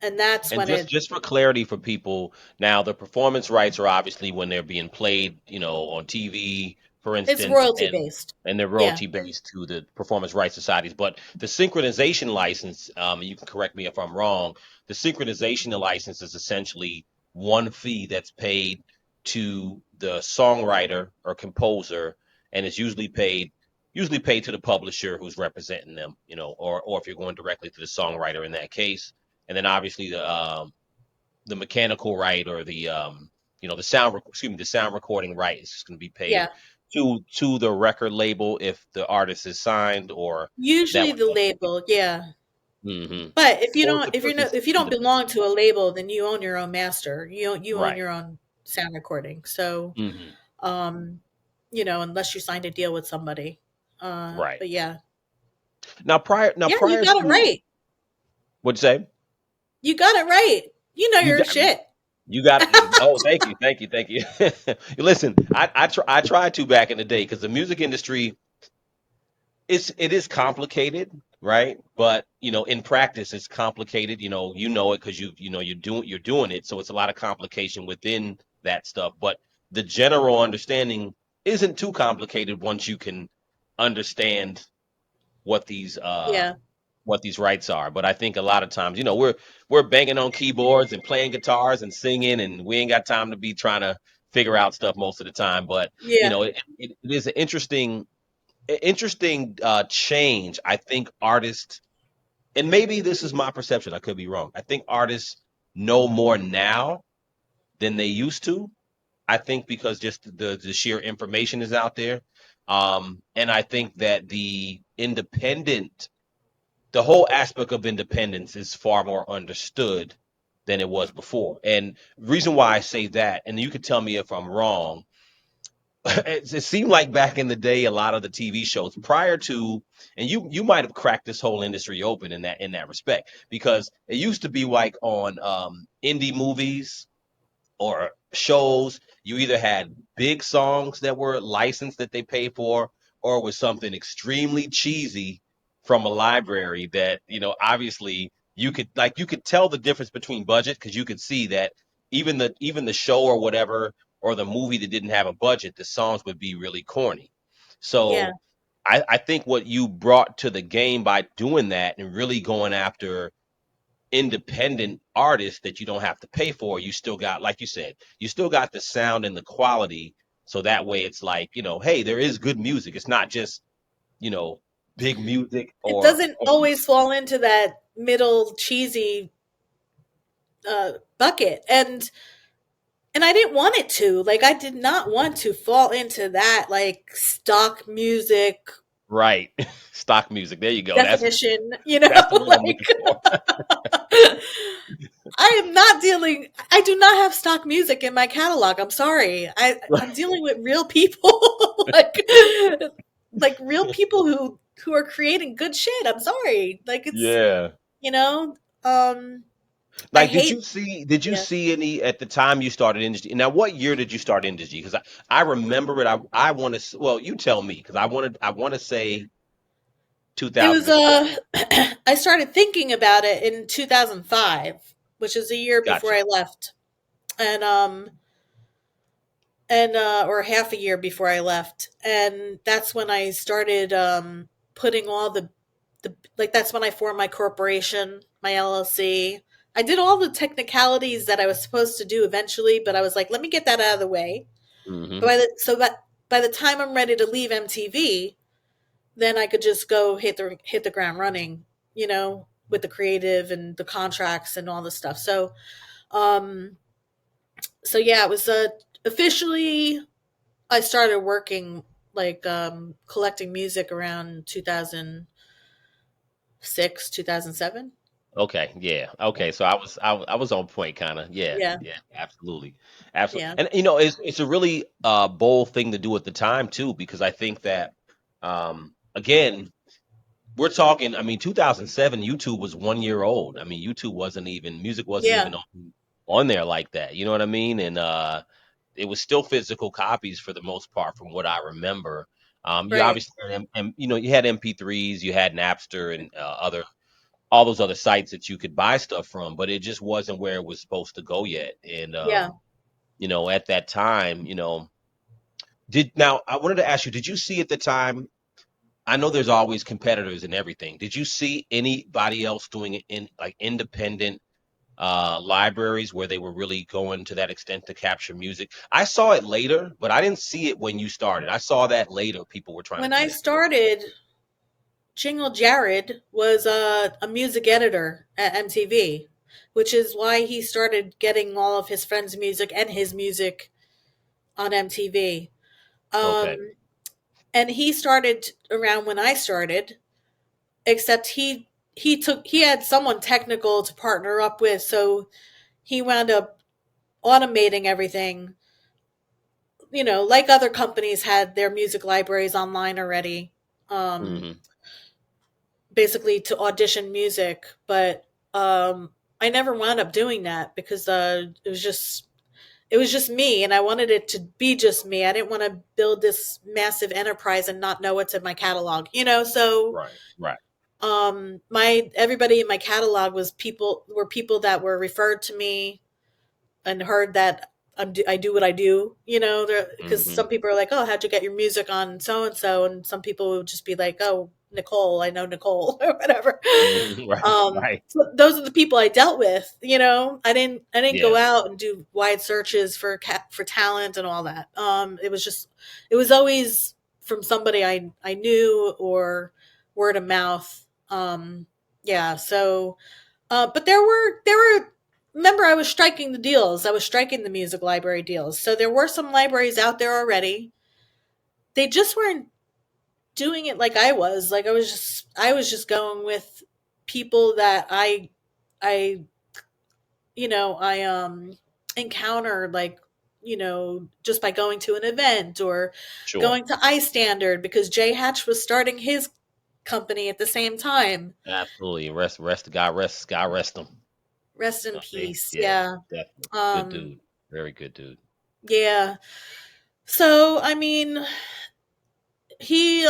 And that's And when just it just for clarity for people, now the performance rights are obviously when they're being played, on TV, for it's instance, royalty and based. they're Yeah, royalty based to the performance rights societies. But the synchronization license, you can correct me if I'm wrong, the synchronization license is essentially one fee that's paid to the songwriter or composer, and it's usually paid to the publisher who's representing them, or if you're going directly to the songwriter in that case. And then obviously the mechanical right, or the sound recording right is going to be paid yeah. to the record label if the artist is signed, or that Usually would the also be. label, yeah. Hmm. But if you Or if don't, the if you're not, person's if you don't independent. belong to a label, then you own your own master. You own Right. your own sound recording. So, Hmm. um, unless you signed a deal with somebody. Right. But yeah, Now yeah, you prior got it to, right. what'd you say? You got it right. You know You your got shit. you got Oh, thank you, thank you, thank you. Listen, I tried to back in the day, because the music industry, it is complicated, right? But in practice, it's complicated. You know it because you're doing it, so it's a lot of complication within that stuff. But the general understanding isn't too complicated once you can understand what these uh Yeah, what these rights are. But I think a lot of times, we're banging on keyboards and playing guitars and singing, and we ain't got time to be trying to figure out stuff most of the time. But yeah, it is an interesting change. I think artists, and maybe this is my perception, I could be wrong. I think artists know more now than they used to. I think because just the sheer information is out there. And I think that the whole aspect of independence is far more understood than it was before. And reason why I say that, and you could tell me if I'm wrong, it seemed like back in the day, a lot of the TV shows prior to, and you might have cracked this whole industry open in that respect, because it used to be like on indie movies or shows, you either had big songs that were licensed that they paid for, or it was something extremely cheesy from a library that, obviously you could tell the difference between budget because you could see that even the show or whatever or the movie that didn't have a budget, the songs would be really corny. Yeah. So I think what you brought to the game by doing that and really going after independent artists that you don't have to pay for, you still got, like you said, you still got the sound and the quality. So that way it's like, hey, there is good music. It's not just, you know, big music It or doesn't always fall into that middle cheesy bucket. And I didn't want it to. Like, I did not want to fall into that like stock music right. Stock music. There you go. definition, That's the word I'm like looking for. I am not dealing I do not have stock music in my catalog. I'm sorry. I'm dealing with real people like real people who are creating good shit. I'm sorry. Like it's Yeah. you know, um I Like, did hate you see? Did you yeah. see any at the time you started InDigi? Now, what year did you start InDigi? Because I remember it. I want to. Well, you tell me because I want to say It was 2000. I started thinking about it in 2005, which is a year before Gotcha. I left. And or half a year before I left. And that's when I started putting all the like that's when I formed my corporation, my LLC. I did all the technicalities that I was supposed to do eventually, but I was like, let me get that out of the way. Hmm. But by the time I'm ready to leave MTV, then I could just go hit the ground running, with the creative and the contracts and all this stuff. Um, so yeah, it was officially I started working like collecting music around 2006, 2007. Okay. Yeah. Okay. So I was on point, kind of. Yeah. Yeah. Yeah. Absolutely. Absolutely. Yeah. And it's a really bold thing to do at the time too, because I think that again, we're talking, I mean, 2007, YouTube was 1 year old. I mean, YouTube wasn't even, music wasn't Yeah. even on there like that. You know what I mean? And it was still physical copies for the most part, from what I remember. You Right. obviously, and you had MP3s, you had Napster, and all those other sites that you could buy stuff from, but it just wasn't where it was supposed to go yet. And Yeah. at that time, did now I wanted to ask you, did you see at the time? I know there's always competitors in everything. Did you see anybody else doing it in like independent libraries where they were really going to that extent to capture music? I saw it later, but I didn't see it when you started. I saw that later. People were trying to When do I that. started, Jingle Jared was a music editor at MTV, which is why he started getting all of his friends' music and his music on MTV. Okay. Um, and he started around when I started, except he had someone technical to partner up with, so he wound up automating everything. Like other companies had their music libraries online already, um, Hmm. basically to audition music. But I never wound up doing that because it was just me, and I wanted it to be just me. I didn't want to build this massive enterprise and not know what's in my catalog. So Right. Right. my everybody in my catalog were people that were referred to me and heard that I do what I do, because Hmm. some people are like, oh, how'd you get your music on so and so, and some people would just be like, oh, Nicole, I know Nicole or whatever. Hmm. Right. Right. So those are the people I dealt with. I didn't go Yeah. out and do wide searches for talent and all that. It was always from somebody I knew or word of mouth. Yeah, so but there were remember I was striking the deals. I was striking the music library deals. So there were some libraries out there already. They just weren't doing it like I was. Like I was just going with people that I I encountered, like, just by going to an event or Sure. going to iStandard because Jay Hatch was starting his company at the same time. Absolutely. God rest them. Rest in They, peace. yeah, Yeah. definitely. Good Um dude. Very good dude. yeah. So, I mean, he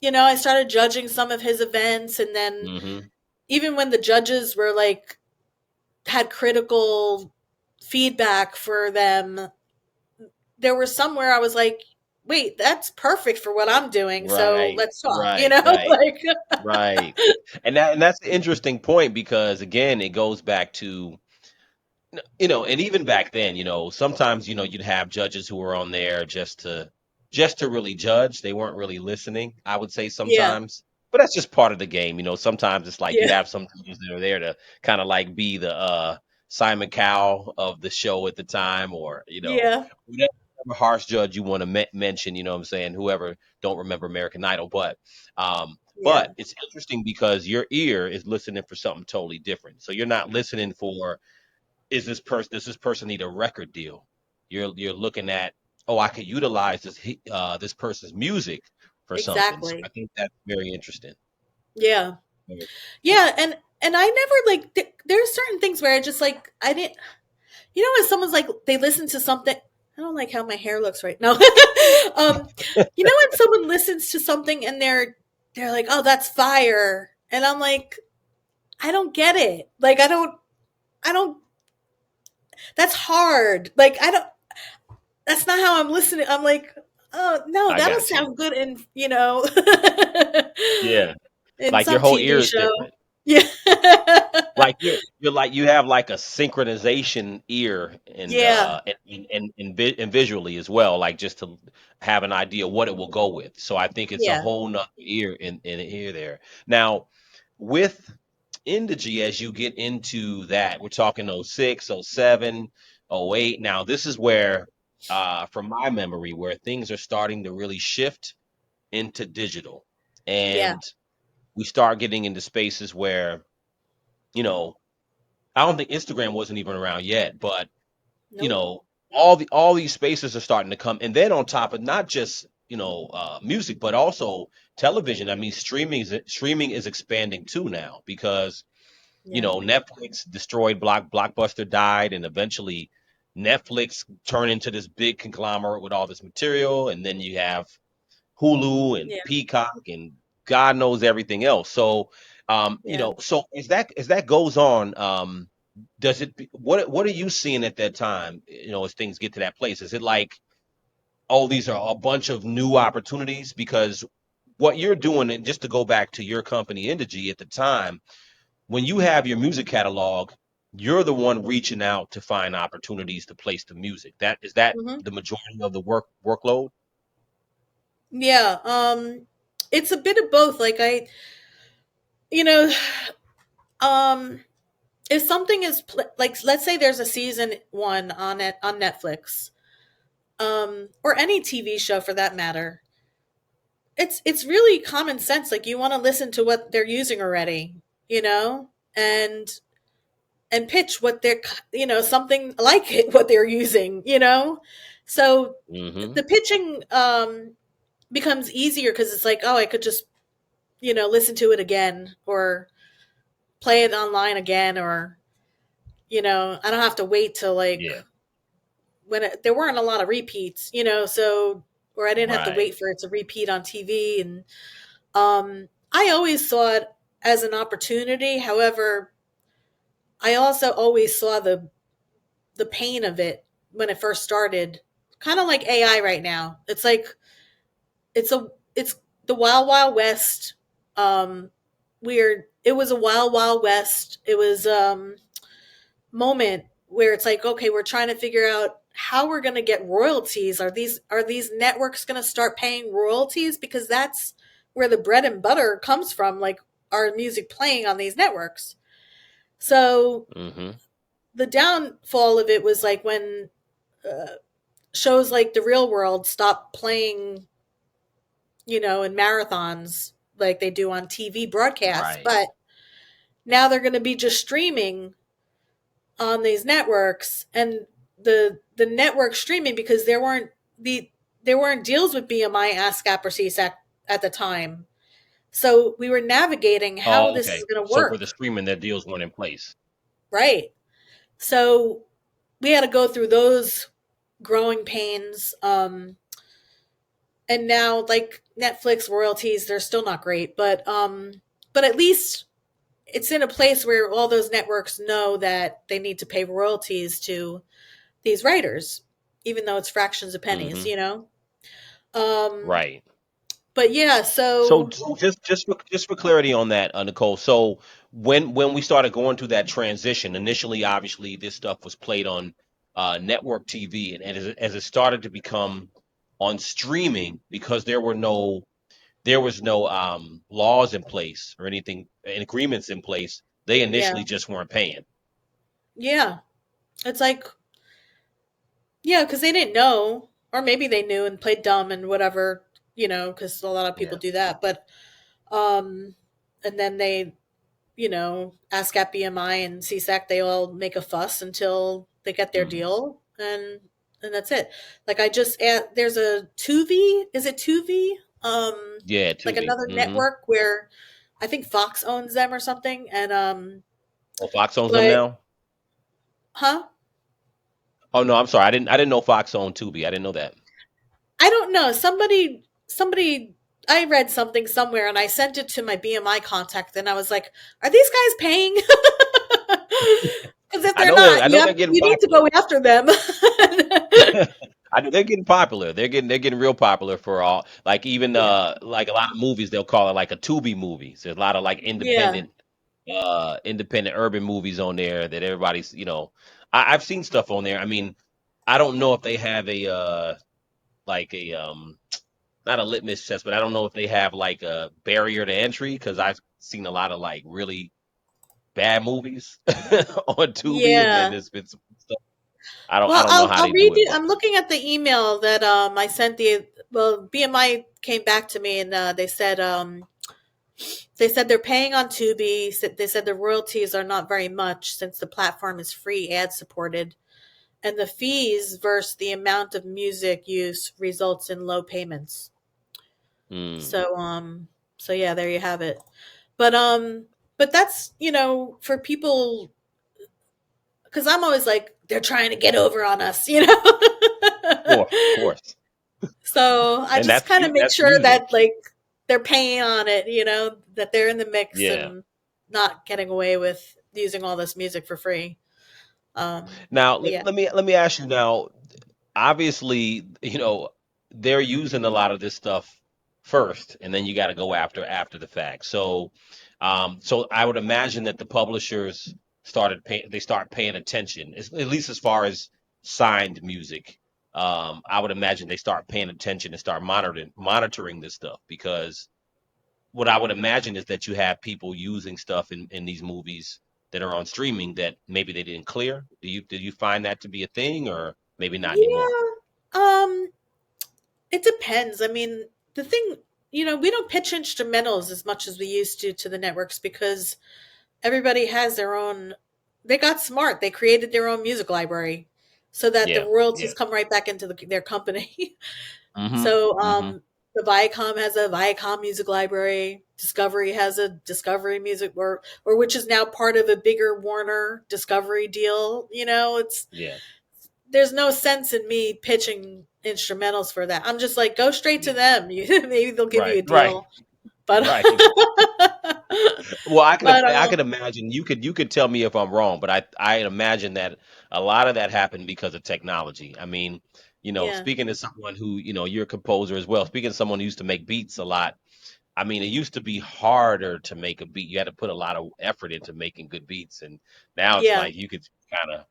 I started judging some of his events, and then Hmm. even when the judges were like had critical feedback for them, there were some where I was like, wait, that's perfect for what I'm doing. So Right, let's talk, right, right, like, right. And that's the interesting point because again, it goes back to and even back then, sometimes, you'd have judges who were on there just to really judge. They weren't really listening, I would say yeah, sometimes. But that's just part of the game. Sometimes it's like you yeah, have some judges that are there to kind of like be the Simon Cowell of the show at the time, or, yeah, whatever harsh judge you want to mention, you know what I'm saying? Whoever don't remember American Idol, but yeah, it's interesting because your ear is listening for something totally different. So you're not listening for, does this person need a record deal? You're looking at, oh, I could utilize this person's music for something. So I exactly. think that's very interesting. Yeah. Very- Yeah. And I never like, there's certain things where I just like, I didn't, when someone's like, they listen to something, I don't like how my hair looks right now. When someone listens to something and they're like, oh, that's fire. And I'm like, I don't get it. Like, I don't, that's hard. Like, I don't, that's not how I'm listening. I'm like, oh, no, I that'll got you. sound good in, Yeah, in like your some whole TV ear is show. different. Yeah. Like you're like you have like a synchronization ear and Yeah. and visually as well, like just to have an idea what it will go with. So I think it's a Yeah. whole nother ear in ear there. Now with InDigi, as you get into that, we're talking '06, '07, '08. Now this is where, from my memory, where things are starting to really shift into digital, Yeah. and we start getting into spaces where you know I don't think Instagram wasn't even around yet, but you Nope. know, all these spaces are starting to come, and then on top of not just music, but also television. I mean, streaming is expanding too now because Yeah. Netflix destroyed Blockbuster died, and eventually Netflix turned into this big conglomerate with all this material, and then you have Hulu and Yeah. Peacock and God knows everything else. So, Yeah. so as that goes on, does it? What are you seeing at that time? As things get to that place, is it like, oh, these are a bunch of new opportunities? Because what you're doing, and just to go back to your company, InDigi, at the time, when you have your music catalog, you're the one reaching out to find opportunities to place the music. That Hmm. the majority of the workload? Yeah. It's a bit of both. Like you know, um, if something is like, let's say there's a season one on it on Netflix, or any TV show for that matter, it's really common sense. Like, you want to listen to what they're using already, and pitch what they're, something like it, what they're using. So Hmm. the pitching becomes easier because it's like, oh, I could just listen to it again, or play it online again, or I don't have to wait till like Yeah. when there weren't a lot of repeats, so, or I didn't have to Right. wait for it to repeat on TV. And I always saw it as an opportunity. However, I also always saw the pain of it when it first started. Kind of like AI right now. It's like it's the wild wild west. Weird. It was a wild wild west. It was moment where it's like, okay, we're trying to figure out how we're going to get royalties. Are these networks going to start paying royalties, because that's where the bread and butter comes from, like our music playing on these networks. So Hmm. the downfall of it was like when uh, shows like The Real World stopped playing, in marathons like they do on TV broadcasts, Right. but now they're going to be just streaming on these networks. And the network streaming, because there weren't deals with BMI, ASCAP, or CSAC at the time. So we were navigating how Oh, this is okay. going to So for work, the streaming, their deals weren't in place. right? So we had to go through those growing pains, and now like Netflix royalties, they're still not great, but at least it's in a place where all those networks know that they need to pay royalties to these writers, even though it's fractions of pennies, Hmm. you know. Um, Right. but yeah, So so just for clarity on that, Nicole. So when we started going through that transition, initially, obviously, this stuff was played on network TV, and as it started to become on streaming, because there was no laws in place or anything and agreements in place, they yeah, initially just weren't paying. yeah, it's like yeah, because they didn't know, or maybe they knew and played dumb and whatever, you know, because a lot of people Yeah. do that. But um, and then they, you know, ASCAP, BMI, and CSAC, they all make a fuss until they get their Mhm. deal, and that's it. Like I just there's a Tubi, is it Tubi? Yeah, Like Tubi. another Hmm. network where I think Fox owns them or something, and Oh, Fox owns them but now. huh? Oh no, I'm sorry. I didn't know Fox owned Tubi. I didn't know that. I don't know. Somebody I read something somewhere and I sent it to my BMI contact and I was like, "Are these guys paying?" Because if they're not, I know they're getting you need to popular. go after them. I know they're getting popular. They're getting real popular for all, like, even Yeah. like a lot of movies they'll call it like a Tubi movie. So there's a lot of like Yeah. independent urban movies on there that everybody's, I've seen stuff on there. I mean, I don't know if they have a like a not a litmus test, but I don't know if they have like a barrier to entry, because I've seen a lot of like really bad movies on Tubi, and then Yeah. there's been some stuff. I Well, don't know how I'll they read do it, it. but I'm looking at the email that I sent the well BMI came back to me and they said they're paying on Tubi. They said the royalties are not very much since the platform is free ad supported, and the fees versus the amount of music use results in low payments. mm, So so yeah, there you have it. But but that's, you know, for people, cuz I'm always like they're trying to get over on us, you know. of course, So I and just kind of make that's sure music. that like they're paying on it, you know, that they're in the mix Yeah. and not getting away with using all this music for free. Now But let, yeah. let me let me ask you now. Obviously, they're using a lot of this stuff first, and then you got to go after the fact. So I would imagine that the publishers start paying attention, at least as far as signed music. I would imagine they start paying attention and start monitoring this stuff, because what I would imagine is that you have people using stuff in these movies that are on streaming that maybe they didn't clear. Do you find that to be a thing, or maybe not anymore? Yeah. Um it depends. I mean, the thing, you know, we don't pitch instrumentals as much as we used to the networks because everybody has their own. They got smart. They created their own music library so that the Yeah, royalties yeah. come right back into their company. Mhm, So mhm. the Viacom has a Viacom music library. Discovery has a Discovery music, or which is now part of a bigger Warner Discovery deal. You know, it's Yeah, there's no sense in me pitching instrumentals for that. I'm just like, go straight to yeah. them. Maybe they'll give you Right, a right, deal. But right. Well, but I could imagine, you could tell me if I'm wrong, but I imagine that a lot of that happened because of technology. I mean, yeah, speaking to someone who, you're a composer as well. Speaking to someone who used to make beats a lot. I mean, it used to be harder to make a beat. You had to put a lot of effort into making good beats, and now it's yeah, like kind of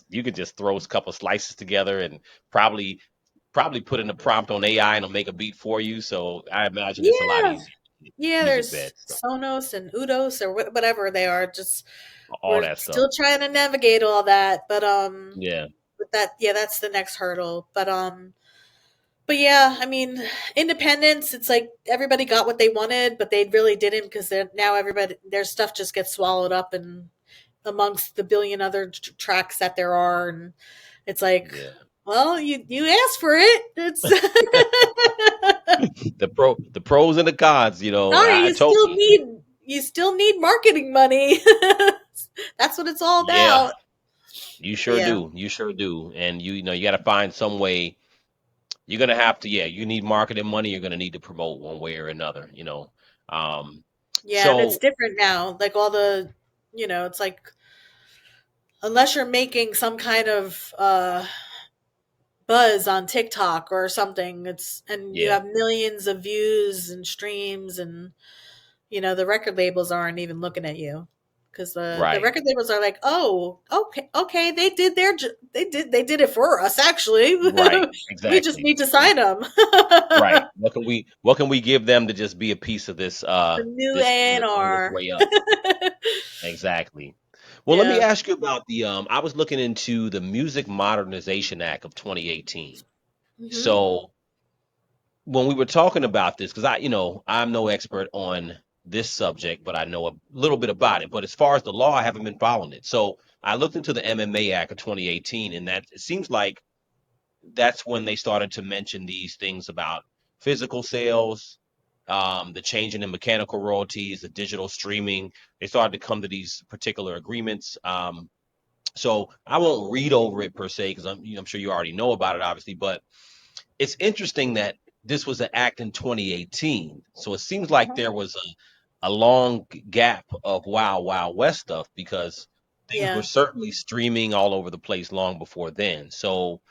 you could just throw a couple slices together and probably put in a prompt on AI and it'll make a beat for you. So I imagine it's a lot yeah, easier. yeah. Music There's bed stuff, Sonos and Udos or whatever they are. Just all we're that stuff. still trying to navigate all that. Yeah, But that yeah, that's the next hurdle. But yeah, I mean, independence. It's like everybody got what they wanted, but they really didn't because now everybody their stuff just gets swallowed up and amongst the billion other tracks that there are, and it's like, yeah. well, you asked for it. It's The pros and the cons. sorry, I told you. you still need marketing money. That's what it's all Yeah, about. you sure Yeah, do. You sure do. And you know you got to find some way. you're gonna have to, yeah, you need marketing money. You're gonna need to promote one way or another. Um, Yeah, and it's so different now. Like all the, it's like unless you're making some kind of buzz on TikTok or something, and you yeah, have millions of views and streams, and the record labels aren't even looking at you because the right, record labels are like, oh, okay, okay, they did it for us. Actually, right, we just exactly. need to sign them. Right. What can we give them to just be a piece of this The new this on this A&R. way up? Exactly. Well, let me Yeah. ask you about the I was looking into the Music Modernization Act of 2018. Hmm. So when we were talking about this, because I'm no expert on this subject, but I know a little bit about it. But as far as the law, I haven't been following it. So I looked into the MMA Act of 2018, and that it seems like that's when they started to mention these things about physical sales, the changing in mechanical royalties, the digital streaming. They started to come to these particular agreements. So I won't read over it per se because I'm sure you already know about it, obviously. But it's interesting that this was an act in 2018. So it seems like Uh-huh. there was a long gap of Wild Wild West stuff because things were Yeah. certainly streaming all over the place long before then. So,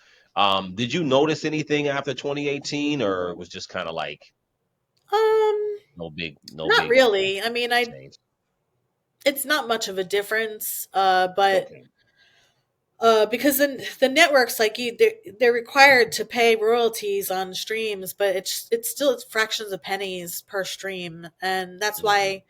did you notice anything after 2018, or it was just kind of like Um, no Not big really. I mean, change? it's not much of a difference. But Okay. because the networks like they're required to pay royalties on streams, but it's fractions of pennies per stream, and that's Hmm. why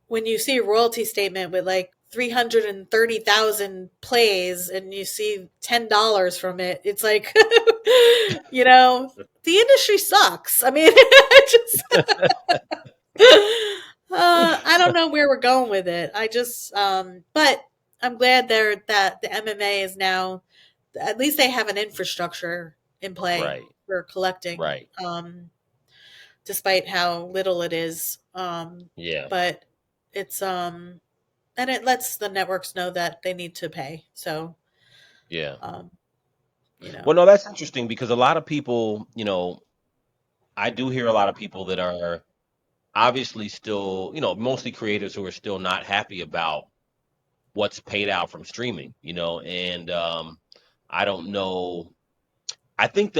when you see a royalty statement with like 330,000 plays and you see $10 from it, it's like, the industry sucks. I mean, I don't know where we're going with it. But I'm glad that the MMA is now, at least they have an infrastructure in play Right. for collecting, Right. despite how little it is. Yeah. But it's, and it lets the networks know that they need to pay. So, Yeah. um, you Well, know, no, that's interesting because a lot of people, I do hear a lot of people that are obviously still, mostly creators who are still not happy about what's paid out from streaming, and I don't know. I think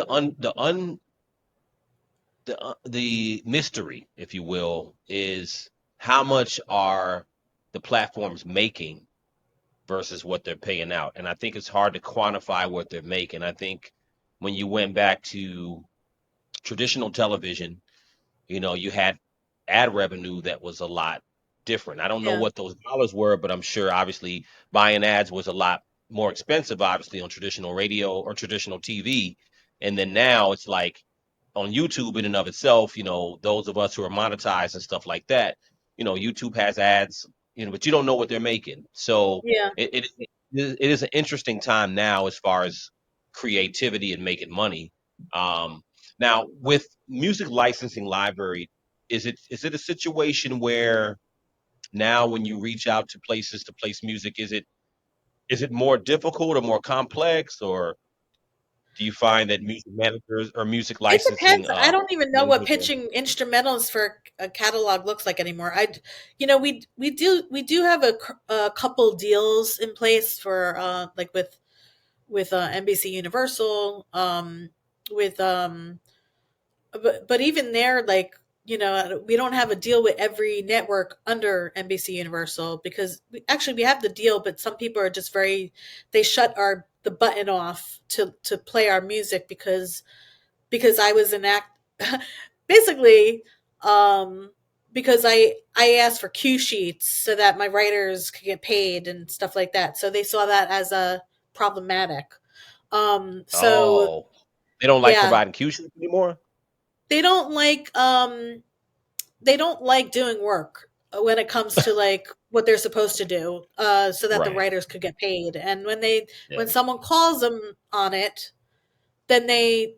the mystery, if you will, is how much are the platforms making versus what they're paying out, and I think it's hard to quantify what they're making. I think when you went back to traditional television, you had ad revenue that was a lot different. I don't know yeah, what those dollars were, but I'm sure obviously buying ads was a lot more expensive, obviously, on traditional radio or traditional TV. And then now it's like on YouTube in and of itself, those of us who are monetized and stuff like that, YouTube has ads, but you don't know what they're making. So yeah. it is an interesting time now as far as creativity and making money. Now, with music licensing library, is it a situation where now when you reach out to places to place music, is it more difficult or more complex, or do you find that music managers or music It licensing depends. I don't even know what managers are pitching instrumentals for a catalog looks like anymore. We do have a couple deals in place for like with NBC Universal, with but even there, like, we don't have a deal with every network under NBC Universal because we have the deal, but some people are just they shut the button off to play our music because I was an act basically, um because I asked for cue sheets so that my writers could get paid and stuff like that. So they saw that as a problematic. So oh, they don't like yeah, providing cue sheets anymore? they don't like they don't like doing work when it comes to like what they're supposed to do, so that the Right. writers could get paid. And Yeah. when someone calls them on it, then they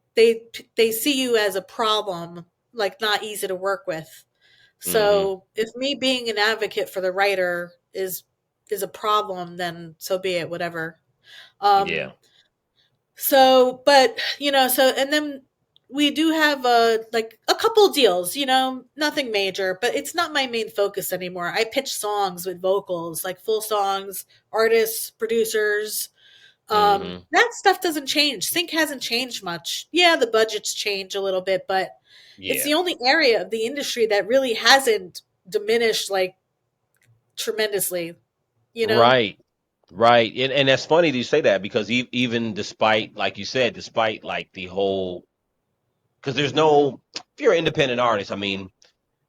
see you as a problem, like not easy to work with. Hmm. So if me being an advocate for the writer is a problem, then so be it, whatever. Yeah. Um, so, but so and then we do have like a couple deals, nothing major, but it's not my main focus anymore. I pitch songs with vocals, like full songs, artists, producers. Hmm. That stuff doesn't change. Sync hasn't changed much. Yeah, the budgets change a little bit, but it's Yeah. the only area of the industry that really hasn't diminished like tremendously, you know? Right. Right. And that's funny that you say that because even despite, like you said, despite like the whole, because there's no, if you're an independent artist, I mean,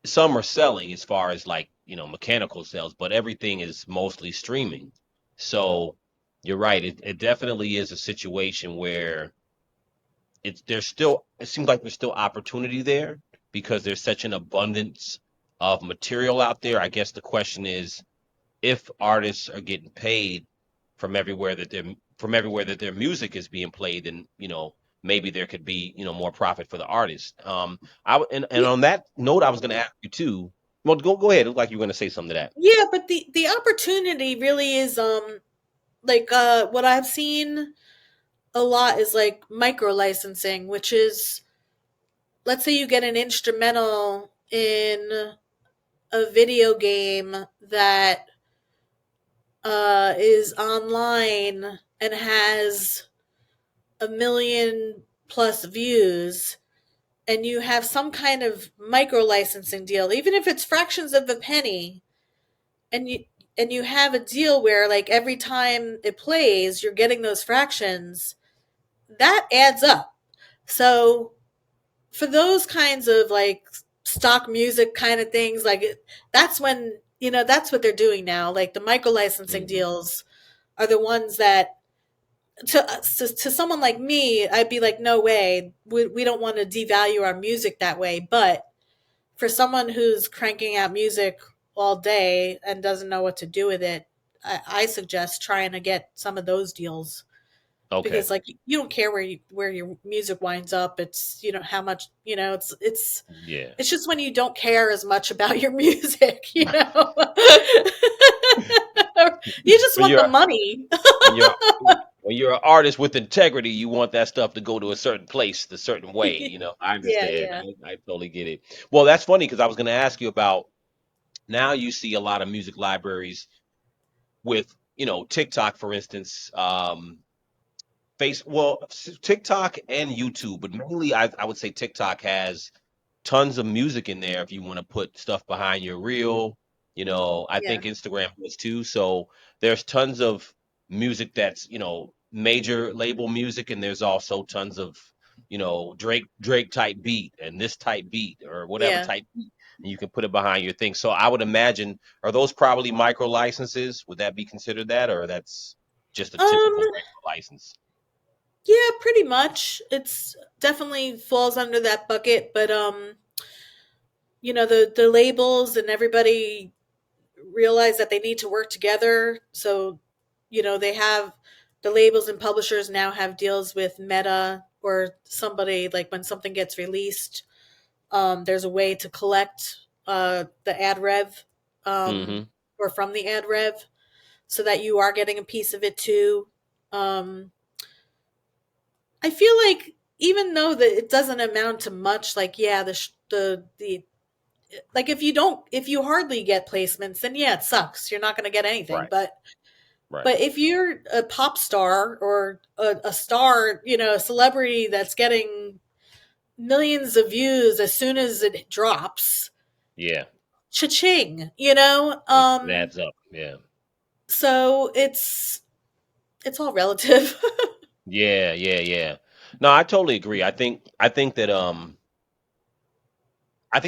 some are selling as far as like, mechanical sales, but everything is mostly streaming. So you're right. It definitely is a situation where it seems like there's still opportunity there because there's such an abundance of material out there. I guess the question is if artists are getting paid from everywhere that their music is being played, then maybe there could be more profit for the artist. And on that note, I was going to ask you too. Well, go ahead. It looked like you were going to say something to that. Yeah, but the opportunity really is like what I've seen a lot is like micro licensing, which is, let's say you get an instrumental in a video game that is online and has a million plus views, and you have some kind of micro licensing deal, even if it's fractions of a penny, and you have a deal where like every time it plays you're getting those fractions, that adds up. So for those kinds of like stock music kind of things, like that's when that's what they're doing now. Like the micro licensing Hmm. deals are the ones that to someone like me, I'd be like, no way, we don't want to devalue our music that way. But for someone who's cranking out music all day and doesn't know what to do with it, I suggest trying to get some of those deals, Okay. because like you don't care where your music winds up. It's how much Yeah. it's just when you don't care as much about your music, you just When want the you're money. when you're when you're an artist with integrity, you want that stuff to go to a certain place, a certain way. I Yeah, understand. yeah, I totally get it. Well, that's funny because I was going to ask you about now you see a lot of music libraries with TikTok, for instance, TikTok and YouTube, but mainly I would say TikTok has tons of music in there if you want to put stuff behind your reel. I yeah, think Instagram does too. So there's tons of music that's, major label music, and there's also tons of, Drake type beat and this type beat or whatever yeah. type beat, and you can put it behind your thing. So I would imagine, are those probably micro licenses? Would that be considered that, or that's just a Um, typical regular license? yeah, pretty much. It's definitely falls under that bucket, but the labels and everybody realize that they need to work together. So, they have the labels and publishers now have deals with Meta or somebody, like when something gets released, there's a way to collect the ad rev, Hmm. or from the ad rev, so that you are getting a piece of it too. Um, I feel like even though that it doesn't amount to much, like yeah, the like if you hardly get placements, then yeah, it sucks. You're not going to get anything. Right. But Right. if you're a pop star or a star, a celebrity that's getting millions of views as soon as it drops, Yeah. cha-ching, It adds up. Yeah. so it's all relative. Yeah, yeah, yeah. No, I totally agree. I think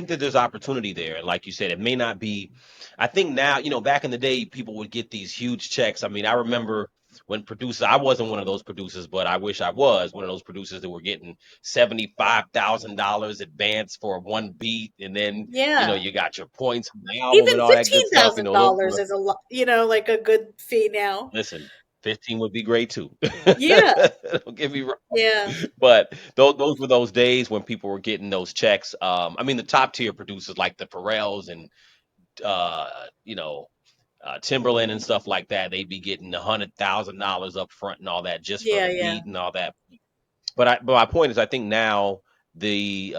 that there's opportunity there. And like you said, it may not be I think now, back in the day people would get these huge checks. I mean, I remember when producers I wasn't one of those producers, but I wish I was one of those producers that were getting $75,000 advance for one beat, and then, Yeah, you got your points on the album even and all that good fifteen stuff. thousand Those dollars were is a lot, like a good fee now. Listen, 15 would be great too. Yeah, Don't get me wrong. yeah, But those were those days when people were getting those checks. I mean, the top tier producers like the Pharrells and uh, you know Timberland and stuff like that, they'd be getting $100,000 up front and all that just for yeah, the yeah. beat and all that. But my point is, I think now. the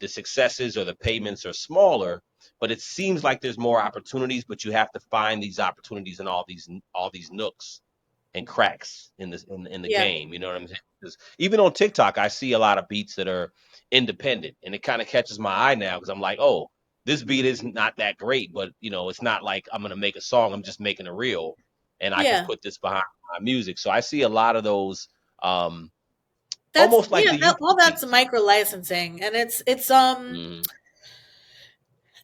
successes or the payments are smaller, but it seems like there's more opportunities, but you have to find these opportunities in all these nooks and cracks in the Yeah. game. You know what I'm saying? 'Cause even on TikTok, I see a lot of beats that are independent, and it kind of catches my eye now because I'm like, oh, this beat is not that great, but it's not like I'm gonna make a song. I'm just making a reel, and I can Yeah. put this behind my music. So I see a lot of those, almost like the All YouTube that's beats. micro licensing, and it's Hmm.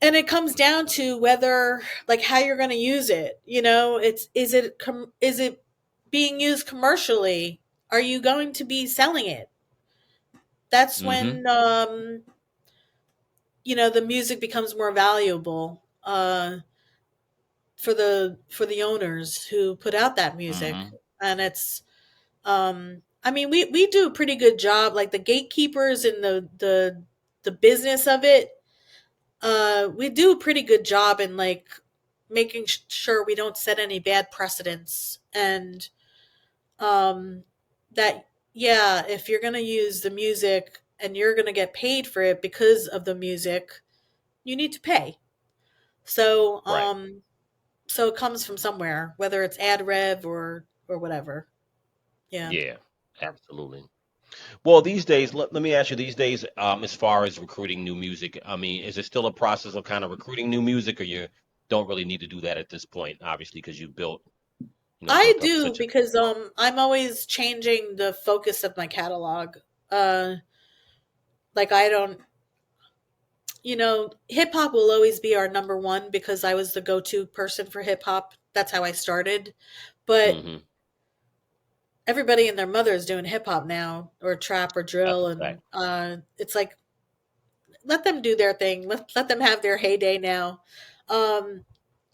and it comes down to whether, like, how you're going to use it. It's is it being used commercially? Are you going to be selling it? That's Hmm. when the music becomes more valuable for the owners who put out that music. Hmm. And it's I mean, we do a pretty good job, like the gatekeepers and the business of it. We do a pretty good job in, like, making sure we don't set any bad precedents, and um that, yeah, if you're going to use the music and you're going to get paid for it because of the music, you need to pay. So Right. so it comes from somewhere, whether it's ad rev or whatever. Yeah. Yeah. Absolutely. Well, these days, let me ask you, these days, as far as recruiting new music, I mean, is it still a process of kind of recruiting new music, or you don't really need to do that at this point, obviously, because you've I built up do, such a. because I'm always changing the focus of my catalog. Uh like, I don't, hip hop will always be our number one because I was the go-to person for hip hop. That's how I started. But Hmm. everybody and their mother is doing hip hop now, or trap or That's drill, a fact. and it's like, let them do their thing. Let them have their heyday now. Um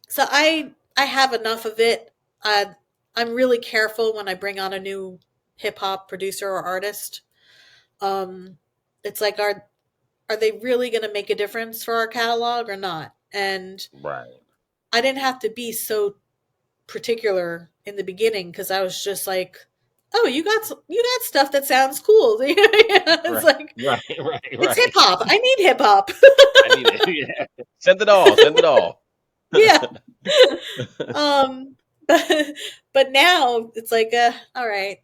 so I have enough of it. Uh, I'm really careful when I bring on a new hip hop producer or artist. It's like, are they really going to make a difference for our catalog or not? And Right. I didn't have to be so particular in the beginning, because I was just like, oh, you got stuff that sounds cool. It's Right. like, Right. Right. it's hip Right. hop. I need hip hop. I need it. Yeah. Send it all. Send it all. Yeah. Um, but now it's like, all right.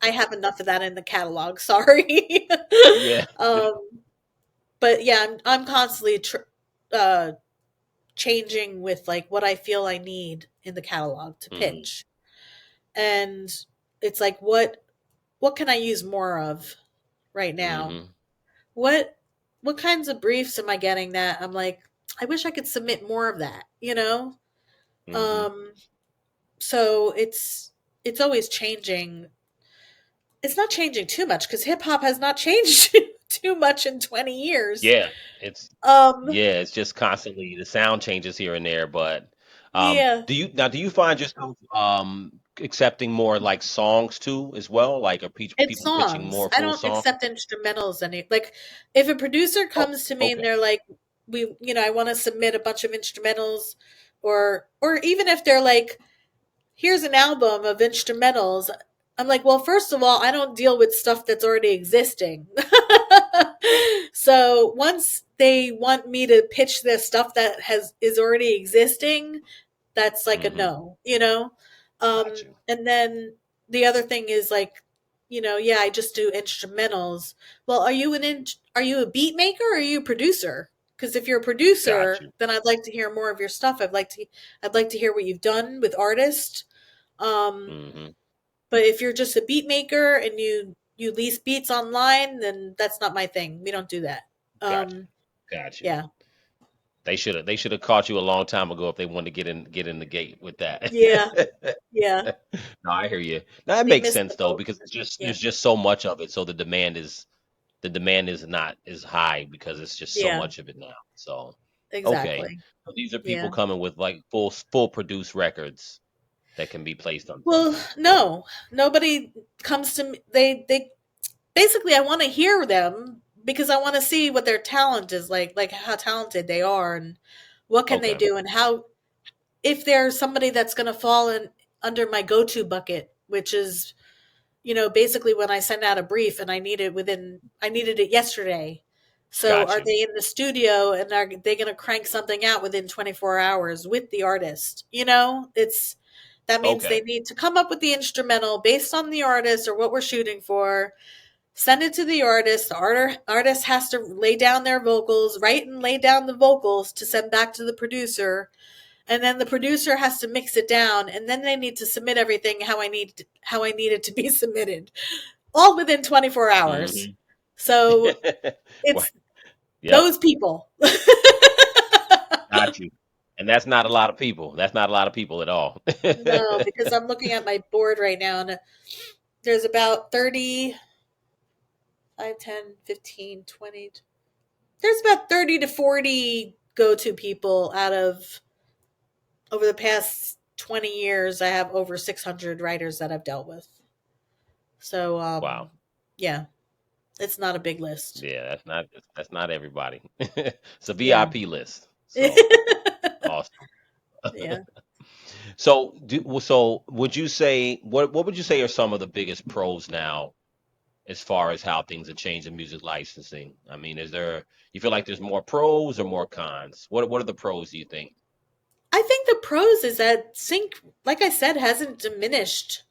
I have enough of that in the catalog. Sorry. Yeah. um, but yeah, I'm constantly uh, changing with, like, what I feel I need in the catalog to Hmm. pitch, and it's like, what can I use more of right now? Hmm. What what kinds of briefs am I getting that I'm like, I wish I could submit more of that, you know? Hmm. Um, so it's always changing. It's not changing too much because hip hop has not changed too much in 20 years. Yeah. It's Um, Yeah, it's just constantly the sound changes here and there, but yeah, do you find yourself accepting more like songs too as well? Like are it's people pitching songs. more I full don't songs? accept instrumentals any, like, if a producer Oh, comes to me and okay. they're like, I want to submit a bunch of instrumentals, or even if they're like, here's an album of instrumentals. I'm like, well, first of all, I don't deal with stuff that's already existing. So once they want me to pitch this stuff that has is already existing, that's like a Mm-hmm. no. Got you. And then the other thing is, like, yeah, I just do instrumentals. Well, are you a beat maker, or are you a producer? Because if you're a Got producer, you. then I'd like to hear more of your stuff. I'd like to hear what you've done with artists. Um, Mm-hmm. but if you're just a beat maker and you lease beats online, then that's not my thing. We don't do that. Got you. Um, Got you. yeah, They should have caught you a long time ago if they wanted to get in the gate with that. yeah, yeah. No, I hear you. Now that They makes missed the sense though, boat. because it's just Yeah, there's just so much of it, so the demand is not as high because it's just so yeah, much of it now. So, okay. exactly. So these are people Yeah. coming with like full produced records that can be placed on Well, something. no, nobody comes to me. They basically, I want to hear them because I want to see what their talent is, like how talented they are, and what can they Okay. do, and how, if there's somebody that's going to fall in under my go-to bucket, which is basically when I send out a brief and I needed it yesterday. So Got are you. they in the studio and are they going to crank something out within 24 hours with the artist? That means they Okay. need to come up with the instrumental based on the artist or what we're shooting for, send it to the artist. The artist has to lay down their vocals, write and lay down the vocals to send back to the producer, and then the producer has to mix it down, and then they need to submit everything how I need it to be submitted, all within 24 hours. Hmm. So Well, it's yep. those people. Got you. And that's not a lot of people. That's not a lot of people at all. No, because I'm looking at my board right now, and there's about 30, 5, 10, 15, 20. There's about 30 to 40 go-to people out of, over the past 20 years, I have over 600 writers that I've dealt with. So, Wow. yeah, it's not a big list. Yeah, that's not everybody. It's a Yeah. VIP list. So awesome. Yeah. So would you say what would you say are some of the biggest pros now as far as how things have changed in music licensing? I mean, you feel like there's more pros or more cons? What are the pros, do you think? I think the pros is that sync, like I said, hasn't diminished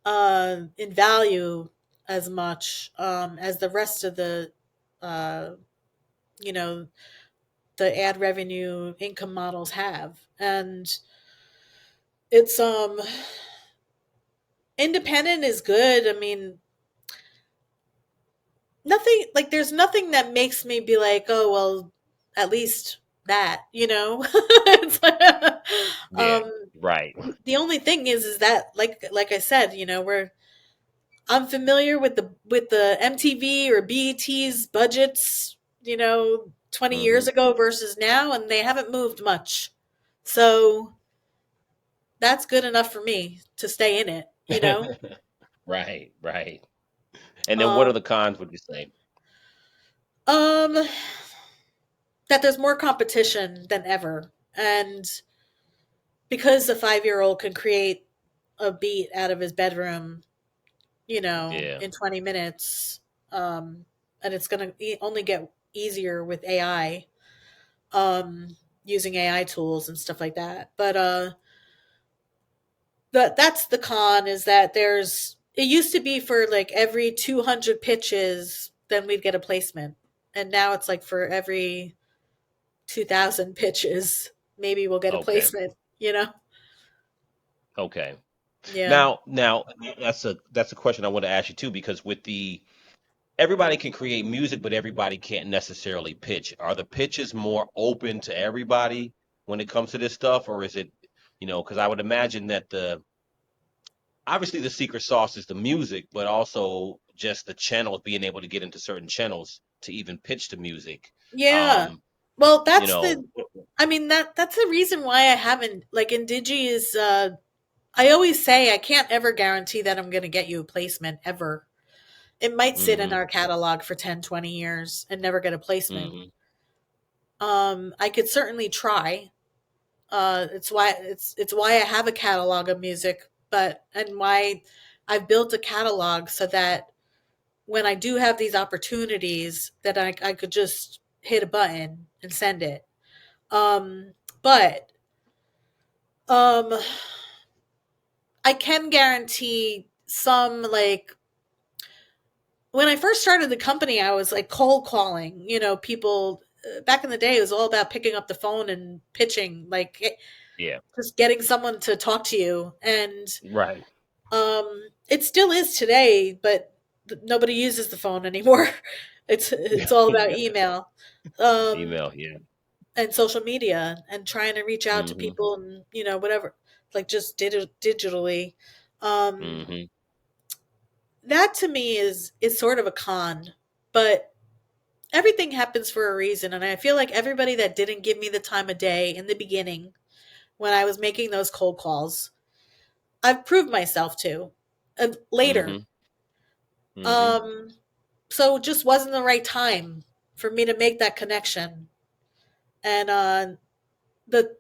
in value as much as the rest of uh, you know, the ad revenue income models have. And it's independent is good. I mean, nothing like there's nothing that makes me be like, oh well, at least that. It's like, Yeah, um right. the only thing is that like I said, I'm familiar with the MTV or BET's budgets, 20 years Hmm. ago versus now, and they haven't moved much. So that's good enough for me to stay in it. Right, right. And then what Um are the cons, would you say? um that there's more competition than ever. And because a 5-year-old can create a beat out of his bedroom, Yeah. in 20 minutes, and it's going to only get easier with AI, using AI tools and stuff like that. But that's the con, is that it used to be for like every 200 pitches, then we'd get a placement. And now it's like for every 2,000 pitches, maybe we'll get a Okay. placement. Okay. Yeah. Now that's a question I want to ask you too, because with the everybody can create music, but everybody can't necessarily pitch. Are the pitches more open to everybody when it comes to this stuff, or is it, because I would imagine that the obviously the secret sauce is the music, but also just the channels, being able to get into certain channels to even pitch the music. Yeah. Um, Well, you that's know, the I mean that's the reason why I haven't, like, InDigi is I always say I can't ever guarantee that I'm going to get you a placement ever. It might sit in hmm our catalog for 10, 20 years and never get a placement. hmm I could certainly try. It's why I have a catalog of music, and why I've built a catalog so that when I do have these opportunities, that I could just hit a button and send it. But um, I can guarantee some, like, when I first started the company, I was like cold calling, people. Back in the day, it was all about picking up the phone and pitching, like, Yeah. just getting someone to talk to you. And Right. it still is today, but nobody uses the phone anymore. It's all about Yeah. email, um, Email. Yeah. and social media, and trying to reach out to hmm people, and whatever, like, just digitally. Um, hmm that to me is sort of a con, but everything happens for a reason, and I feel like everybody that didn't give me the time of day in the beginning when I was making those cold calls, I've proved myself to, later. hmm hmm Um, so it just wasn't the right time for me to make that connection. And the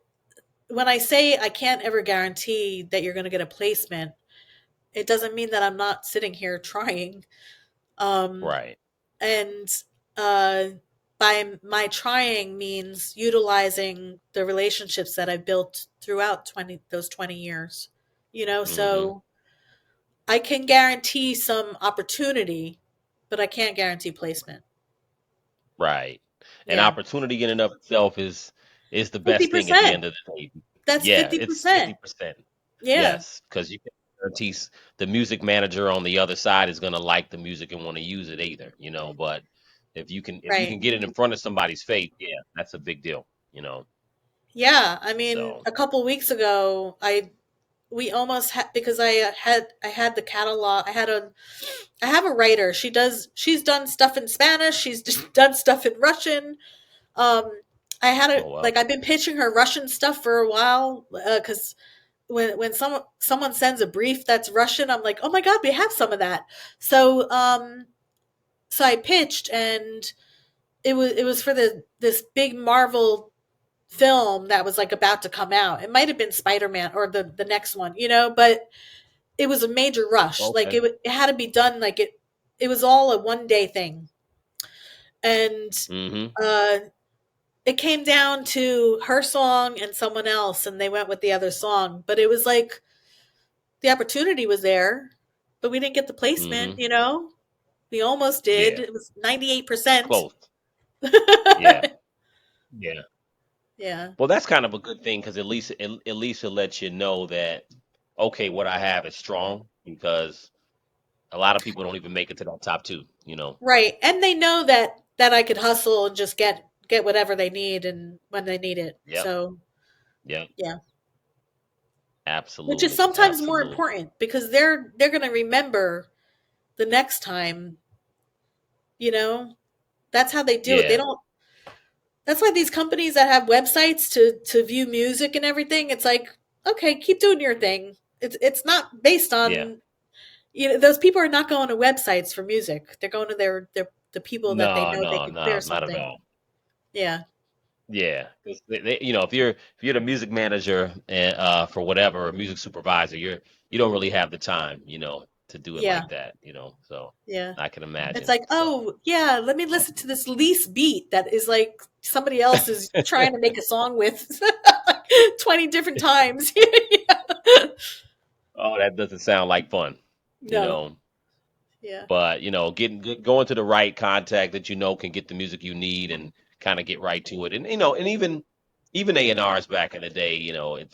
when I say I can't ever guarantee that you're going to get a placement, it doesn't mean that I'm not sitting here trying. Um, Right. and uh, by my trying means utilizing the relationships that I've built throughout 20 years. Hmm. So I can guarantee some opportunity, but I can't guarantee placement. Right. And Yeah. opportunity in and of itself is the best thing at the 50%. end of the day. That's Yeah, it's 50%. 50%. Yeah. Yes, because you can guarantee the music manager on the other side is going to like the music and want to use it either, but if you can Right. get it in front of somebody's face, yeah, that's a big deal, you know. Yeah. I mean, So, a couple weeks ago, we almost had, because I had the catalog. I have a writer. She's done stuff in Spanish. She's just done stuff in Russian. Um, I had oh well. I've been pitching her Russian stuff for a while, because when someone sends a brief that's Russian, I'm like, oh my god, we have some of that. So so I pitched, and it was for this big Marvel film that was like about to come out. It might have been Spider-Man or the next one, but it was a major rush. Like Okay. it had to be done, like it was all a one day thing. And Mhm. uh it came down to her song and someone else, and they went with the other song. But it was like the opportunity was there, but we didn't get the placement, Mhm. We almost did. Yeah. It was 98%. Close. Yeah. Yeah. Yeah. Well, that's kind of a good thing because at least it lets you know that okay, what I have is strong because a lot of people don't even make it to that top two, you know. Right. And they know that I could hustle and just get whatever they need and when they need it. Yep. So, Yep. yeah. Which is Absolutely. sometimes more Absolutely. important because they're going to remember the next time, you know. That's how they do it. They Yeah. don't That's why these companies that have websites to view music and everything, it's like, okay, keep doing your thing. It's not based Yeah. on, those people are not going to websites for music. They're going to the people that they No, know they no, can no, clear not at something. all. Yeah. Yeah. 'Cause if you're the music manager and for whatever, or music supervisor, you don't really have the time, to do it Yeah. like that, So Yeah. I can It's imagine. like, So oh, yeah, let me listen to this lease beat that is like somebody else is trying to make a song with 20 different times. oh, that doesn't sound like fun, you No. know. Yeah. But going to the right contact that can get the music you need and kind of get right to it, and and even A&Rs back in the day,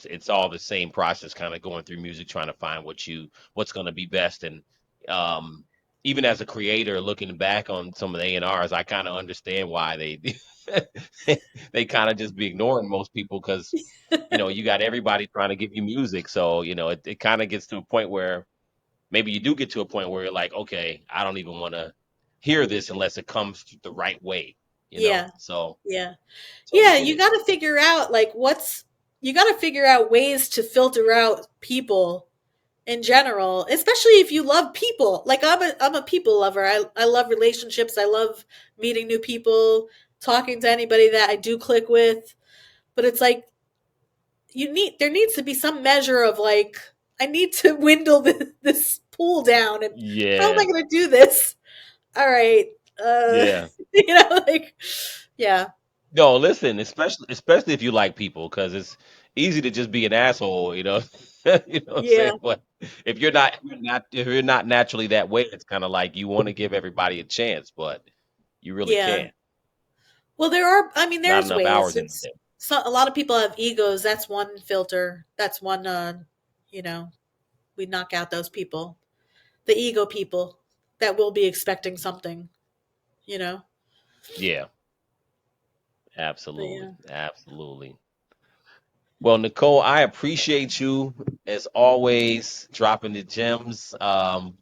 it's all the same process, kind of going through music, trying to find what's going to be best, and um, even as a creator, looking back on some of the A&Rs, I kind of understand why they kind of just be ignoring most people because you got everybody trying to give you music, so it kind of gets to a point where maybe you do get to a point where you're like, okay, I don't even want to hear this unless it comes the right way, Yeah. So Yeah. I Yeah, get you it. got to figure out like you got to figure out ways to filter out people in general, especially if you love people. Like I'm a people lover. I love relationships. I love meeting new people, talking to anybody that I do click with. But it's like there needs to be some measure of like I need to dwindle this pool down, and how am I Yeah, going to do this? All right. Uh yeah. like yeah. No, listen, especially if you like people, because it's easy to just be an asshole, you know what I'm Yeah. saying? But if you're not naturally that way, it's kind of like you want to give everybody a chance, but you really Yeah. can't. Well, there are. I mean, Not there's enough ways. hours in the day. A lot of people have egos. That's one filter. That's one. You know, we knock out those people, the ego people that will be expecting something. You know. Yeah, But absolutely, yeah. absolutely. Well, Nicole, I appreciate you as always dropping the gems.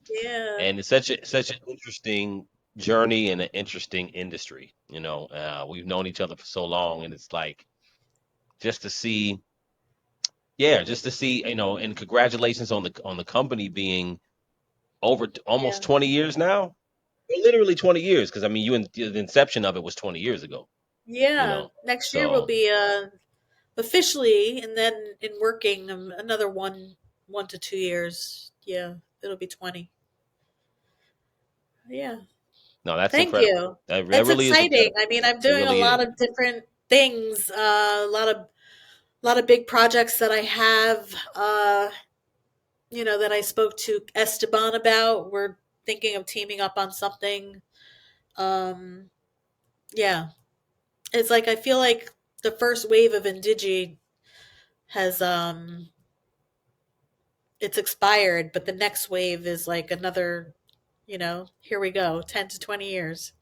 Yeah. And it's such an interesting journey and an interesting industry. We've known each other for so long, and it's like just to see, yeah, just to see, and congratulations on the company being over Yeah. almost 20 years now. Well, literally 20 years, because I mean, the inception of it was 20 years ago. You Yeah. know, Next year will so be officially, and then in working another 1 to 2 years. Yeah, it'll be 20. Yeah. No, that's Thank incredible. you. That It's really is exciting. incredible. I mean, I'm It doing a really lot is. of different things, a lot of big projects that I have, that I spoke to Esteban about. We're thinking of teaming up on something. Um, yeah, it's like I feel like the first wave of InDigi has it's expired, but the next wave is like another, here we go, 10 to 20 years.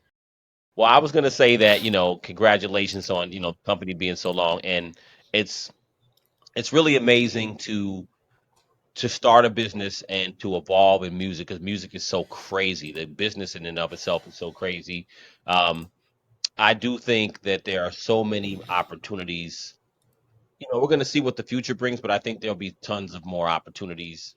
Well, I was gonna say that, congratulations on, the company being so long. And it's it's really amazing to start a business and to evolve in music, because music is so crazy. The business in and of itself is so crazy. Um, I do think that there are so many opportunities. We're going to see what the future brings, but I think there'll be tons of more opportunities